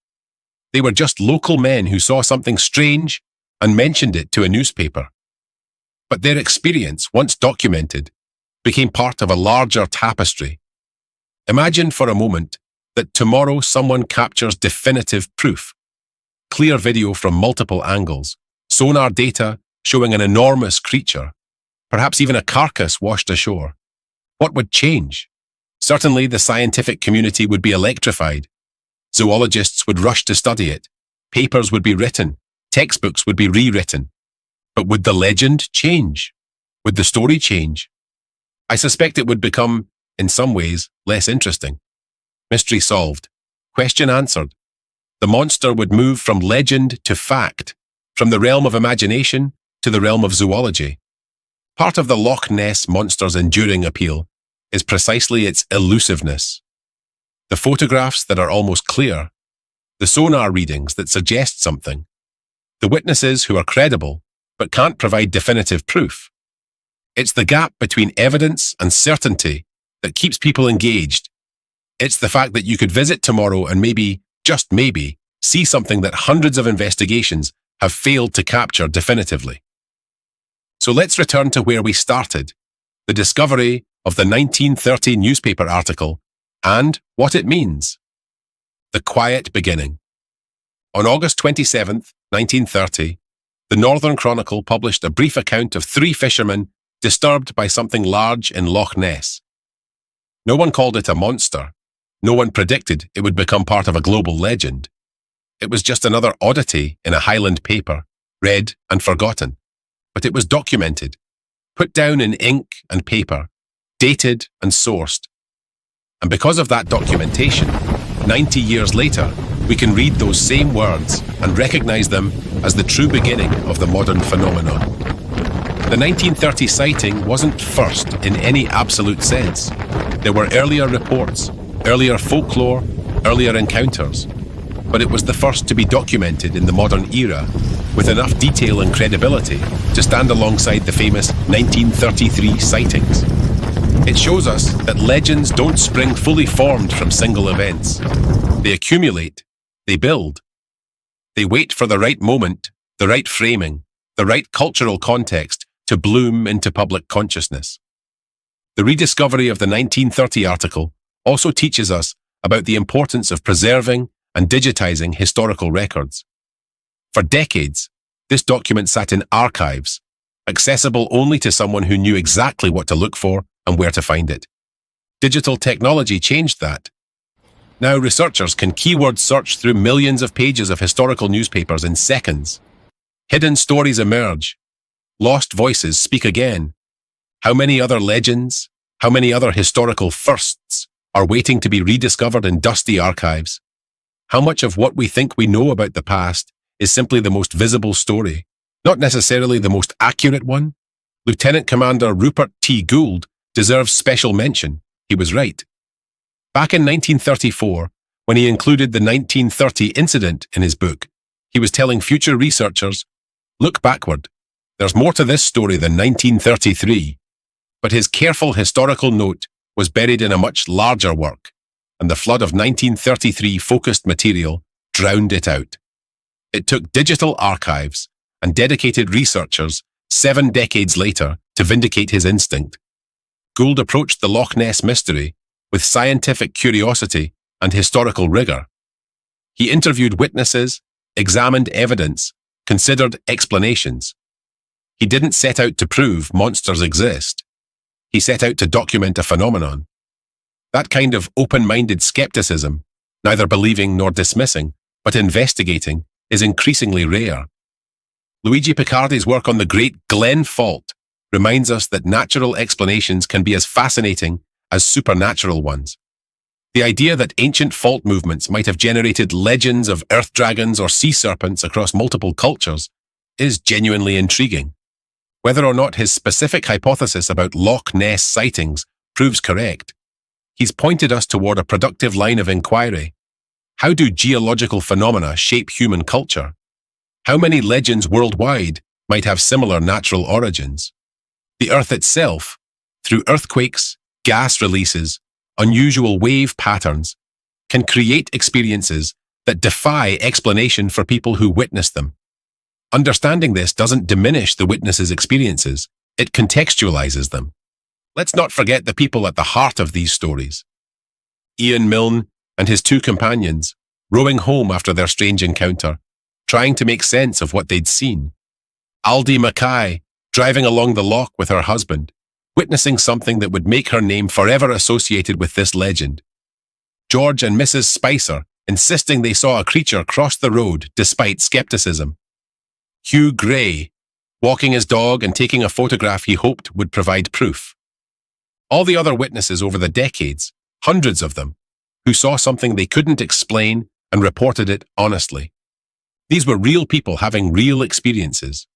They were just local men who saw something strange and mentioned it to a newspaper. But their experience, once documented, became part of a larger tapestry. Imagine for a moment that tomorrow someone captures definitive proof. Clear video from multiple angles, sonar data showing an enormous creature, perhaps even a carcass washed ashore. What would change? Certainly the scientific community would be electrified. Zoologists would rush to study it. Papers would be written. Textbooks would be rewritten. But would the legend change? Would the story change? I suspect it would become, in some ways, less interesting. Mystery solved. Question answered. The monster would move from legend to fact, from the realm of imagination to the realm of zoology. Part of the Loch Ness Monster's enduring appeal is precisely its elusiveness. The photographs that are almost clear, the sonar readings that suggest something, the witnesses who are credible but can't provide definitive proof. It's the gap between evidence and certainty that keeps people engaged. It's the fact that you could visit tomorrow and maybe, just maybe, see something that hundreds of investigations have failed to capture definitively. So let's return to where we started, the discovery of the 1930 newspaper article and what it means. The quiet beginning. On August 27, 1930, the Northern Chronicle published a brief account of three fishermen disturbed by something large in Loch Ness. No one called it a monster. No one predicted it would become part of a global legend. It was just another oddity in a Highland paper, read and forgotten. But it was documented, put down in ink and paper, dated and sourced. And because of that documentation, 90 years later, we can read those same words and recognize them as the true beginning of the modern phenomenon. The 1930 sighting wasn't first in any absolute sense. There were earlier reports, earlier folklore, earlier encounters, but it was the first to be documented in the modern era with enough detail and credibility to stand alongside the famous 1933 sightings. It shows us that legends don't spring fully formed from single events. They accumulate, they build. They wait for the right moment, the right framing, the right cultural context to bloom into public consciousness. The rediscovery of the 1930 article also teaches us about the importance of preserving and digitizing historical records. For decades, this document sat in archives, accessible only to someone who knew exactly what to look for and where to find it. Digital technology changed that. Now researchers can keyword search through millions of pages of historical newspapers in seconds. Hidden stories emerge. Lost voices speak again. How many other legends, how many other historical firsts are waiting to be rediscovered in dusty archives? How much of what we think we know about the past is simply the most visible story, not necessarily the most accurate one? Lieutenant Commander Rupert T. Gould deserves special mention. He was right. Back in 1934, when he included the 1930 incident in his book, he was telling future researchers, look backward. There's more to this story than 1933. But his careful historical note was buried in a much larger work, and the flood of 1933 focused material drowned it out. It took digital archives and dedicated researchers 7 decades later to vindicate his instinct. Gould approached the Loch Ness mystery with scientific curiosity and historical rigor. He interviewed witnesses, examined evidence, considered explanations. He didn't set out to prove monsters exist. He set out to document a phenomenon. That kind of open-minded skepticism, neither believing nor dismissing, but investigating, is increasingly rare. Luigi Picardi's work on the Great Glen Fault reminds us that natural explanations can be as fascinating as supernatural ones. The idea that ancient fault movements might have generated legends of earth dragons or sea serpents across multiple cultures is genuinely intriguing. Whether or not his specific hypothesis about Loch Ness sightings proves correct, he's pointed us toward a productive line of inquiry. How do geological phenomena shape human culture? How many legends worldwide might have similar natural origins? The Earth itself, through earthquakes, gas releases, unusual wave patterns, can create experiences that defy explanation for people who witness them. Understanding this doesn't diminish the witness's experiences, it contextualizes them. Let's not forget the people at the heart of these stories. Ian Milne and his two companions, rowing home after their strange encounter, trying to make sense of what they'd seen. Aldie Mackay, driving along the loch with her husband, witnessing something that would make her name forever associated with this legend. George and Mrs. Spicer, insisting they saw a creature cross the road despite skepticism. Hugh Gray, walking his dog and taking a photograph he hoped would provide proof. All the other witnesses over the decades, hundreds of them, who saw something they couldn't explain and reported it honestly. These were real people having real experiences.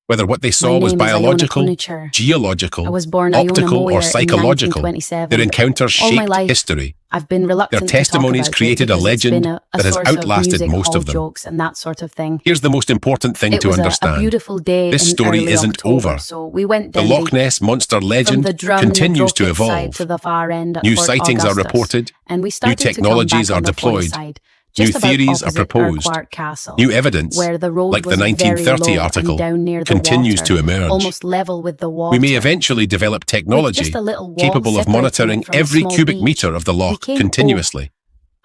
Whether what they saw was biological, geological, optical, or psychological, their encounters shaped history. I've been reluctant Their testimonies created a legend that has outlasted most of them. Jokes and that sort of thing. Here's the most important thing to understand. A beautiful day this story isn't over. So we went the Loch Ness Monster legend continues to evolve. New sightings are reported, new technologies are deployed, new theories are proposed, new evidence, like the 1930 article, continues to emerge. Almost level with the water. We may eventually develop technology capable of monitoring every cubic meter of the loch continuously,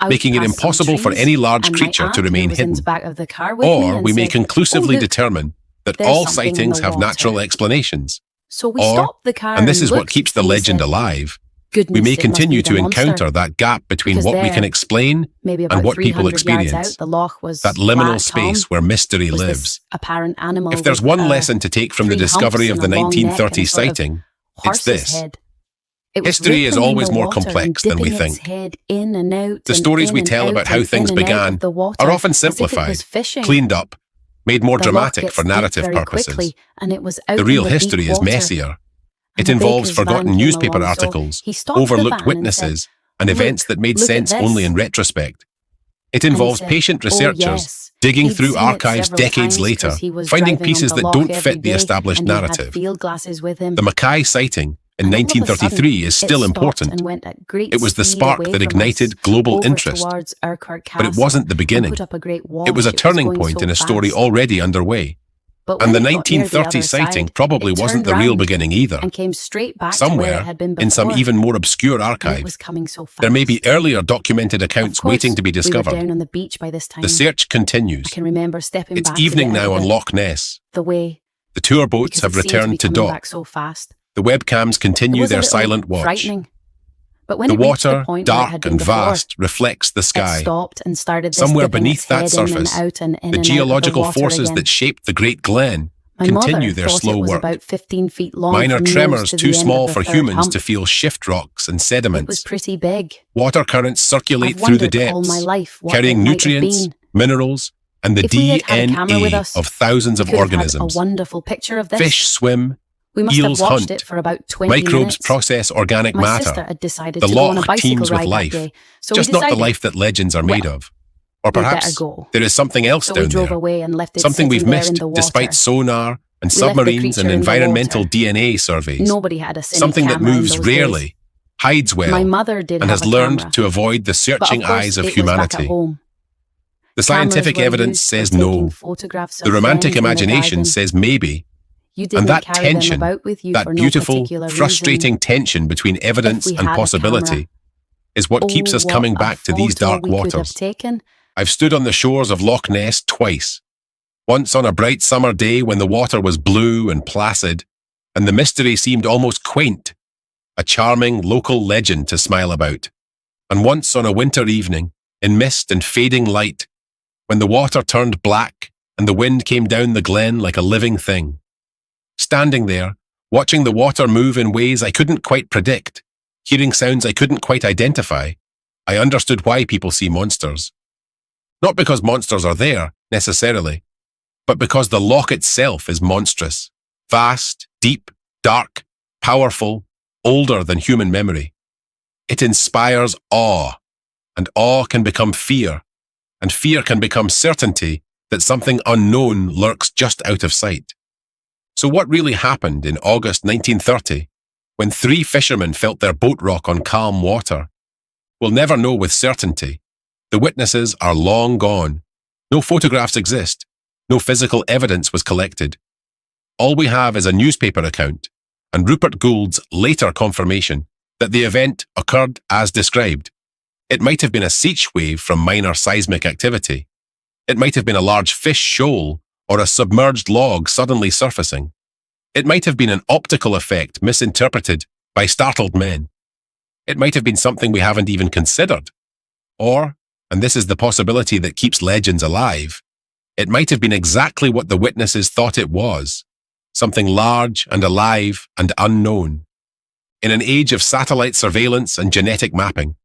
making it impossible for any large creature to remain hidden. Or we may conclusively determine that all sightings have natural explanations. So we stopped the car, and this is what keeps the legend alive, we may continue to encounter that gap between what we can explain and what people experience, that liminal space where mystery lives. If there's one lesson to take from the discovery of the 1930 sighting, it's this. History is always more complex than we think. The stories we tell about how things began are often simplified, cleaned up, made more dramatic for narrative purposes. The real history is messier. It involves forgotten newspaper articles, overlooked witnesses, and events that made sense only in retrospect. It involves patient researchers digging through archives decades later, finding pieces that don't fit the established narrative. The Mackay sighting in 1933 is still important. It was the spark that ignited global interest, but it wasn't the beginning. It was a turning point in a story already underway. And the 1930 sighting probably wasn't the real beginning either. Somewhere, in some even more obscure archive, there may be earlier documented accounts waiting to be discovered. The search continues. It's evening now on Loch Ness. The tour boats have returned to dock. The webcams continue their silent watch. The water, dark and vast, reflects the sky. Somewhere beneath that surface, the geological forces that shaped the Great Glen continue their slow work. Minor tremors too small for humans to feel shift rocks and sediments. Water currents circulate through the depths, carrying nutrients, minerals, and the DNA of thousands of organisms. Fish swim, eels hunt, microbes process organic matter. The loch teems with life, just not the life that legends are made of. Or perhaps there is something else down there, something we've missed despite sonar and submarines and environmental DNA surveys. Something that moves rarely, hides well, and has learned to avoid the searching eyes of humanity. The scientific evidence says no. The romantic imagination says maybe. And that tension, that beautiful, frustrating tension between evidence and possibility, is what keeps us coming back to these dark waters. I've stood on the shores of Loch Ness twice. Once on a bright summer day when the water was blue and placid, and the mystery seemed almost quaint, a charming local legend to smile about. And once on a winter evening, in mist and fading light, when the water turned black and the wind came down the glen like a living thing. Standing there, watching the water move in ways I couldn't quite predict, hearing sounds I couldn't quite identify, I understood why people see monsters. Not because monsters are there, necessarily, but because the loch itself is monstrous, vast, deep, dark, powerful, older than human memory. It inspires awe, and awe can become fear and fear can become certainty that something unknown lurks just out of sight. So what really happened in August 1930, when 3 fishermen felt their boat rock on calm water? We'll never know with certainty. The witnesses are long gone. No photographs exist. No physical evidence was collected. All we have is a newspaper account and Rupert Gould's later confirmation that the event occurred as described. It might have been a seach wave from minor seismic activity. It might have been a large fish shoal or a submerged log suddenly surfacing. It might have been an optical effect misinterpreted by startled men. It might have been something we haven't even considered. Or, and this is the possibility that keeps legends alive, it might have been exactly what the witnesses thought it was, something large and alive and unknown. In an age of satellite surveillance and genetic mapping,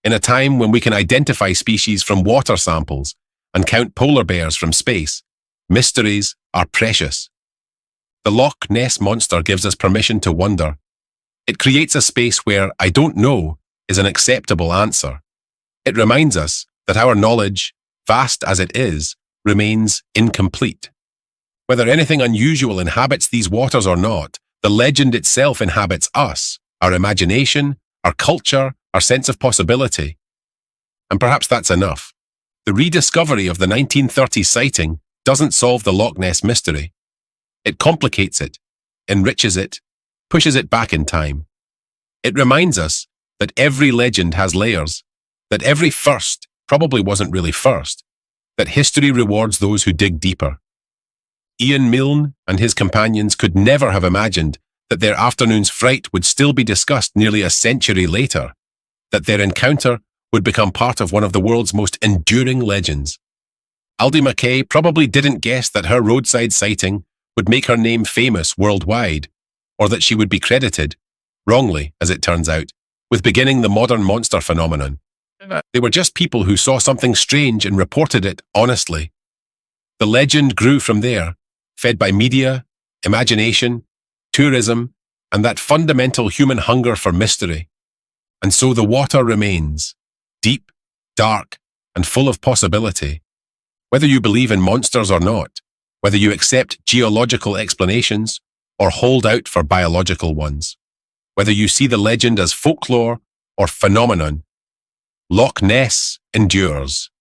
in a time when we can identify species from water samples and count polar bears from space, mysteries are precious. The Loch Ness Monster gives us permission to wonder. It creates a space where "I don't know" is an acceptable answer. It reminds us that our knowledge, vast as it is, remains incomplete. Whether anything unusual inhabits these waters or not, the legend itself inhabits us, our imagination, our culture, our sense of possibility. And perhaps that's enough. The rediscovery of the 1930 sighting doesn't solve the Loch Ness mystery. It complicates it, enriches it, pushes it back in time. It reminds us that every legend has layers, that every first probably wasn't really first, that history rewards those who dig deeper. Ian Milne and his companions could never have imagined that their afternoon's fright would still be discussed nearly a century later, that their encounter would become part of one of the world's most enduring legends. Aldie Mackay probably didn't guess that her roadside sighting would make her name famous worldwide, or that she would be credited, wrongly as it turns out, with beginning the modern monster phenomenon. They were just people who saw something strange and reported it honestly. The legend grew from there, fed by media, imagination, tourism, and that fundamental human hunger for mystery. And so the water remains, deep, dark, and full of possibility. Whether you believe in monsters or not, whether you accept geological explanations or hold out for biological ones, whether you see the legend as folklore or phenomenon, Loch Ness endures.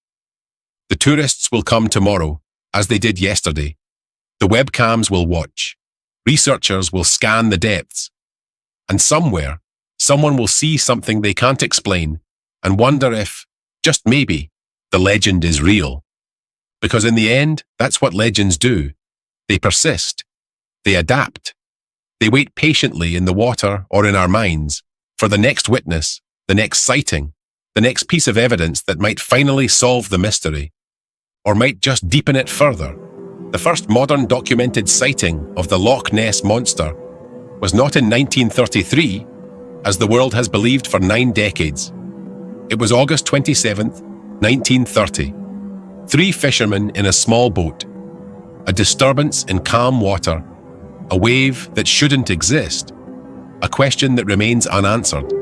The tourists will come tomorrow, as they did yesterday. The webcams will watch. Researchers will scan the depths. And somewhere, someone will see something they can't explain and wonder if, just maybe, the legend is real. Because in the end, that's what legends do. They persist. They adapt. They wait patiently in the water or in our minds for the next witness, the next sighting, the next piece of evidence that might finally solve the mystery, or might just deepen it further. The first modern documented sighting of the Loch Ness Monster was not in 1933, as the world has believed for 9 decades. It was August 27th, 1930. 3 fishermen in a small boat, a disturbance in calm water, a wave that shouldn't exist, a question that remains unanswered.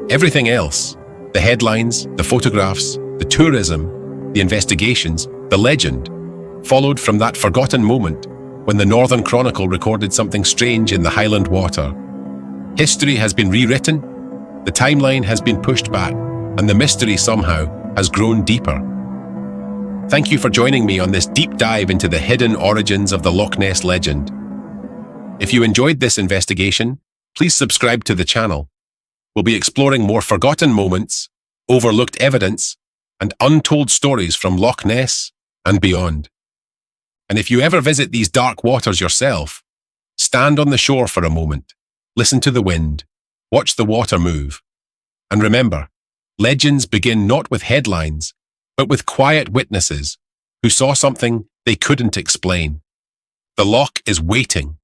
Everything else, the headlines, the photographs, the tourism, the investigations, the legend, followed from that forgotten moment when the Northern Chronicle recorded something strange in the Highland water. History has been rewritten, the timeline has been pushed back, and the mystery somehow has grown deeper. Thank you for joining me on this deep dive into the hidden origins of the Loch Ness legend. If you enjoyed this investigation, please subscribe to the channel. We'll be exploring more forgotten moments, overlooked evidence, and untold stories from Loch Ness and beyond. And if you ever visit these dark waters yourself, stand on the shore for a moment, listen to the wind, watch the water move. And remember, legends begin not with headlines, but with quiet witnesses who saw something they couldn't explain. The loch is waiting,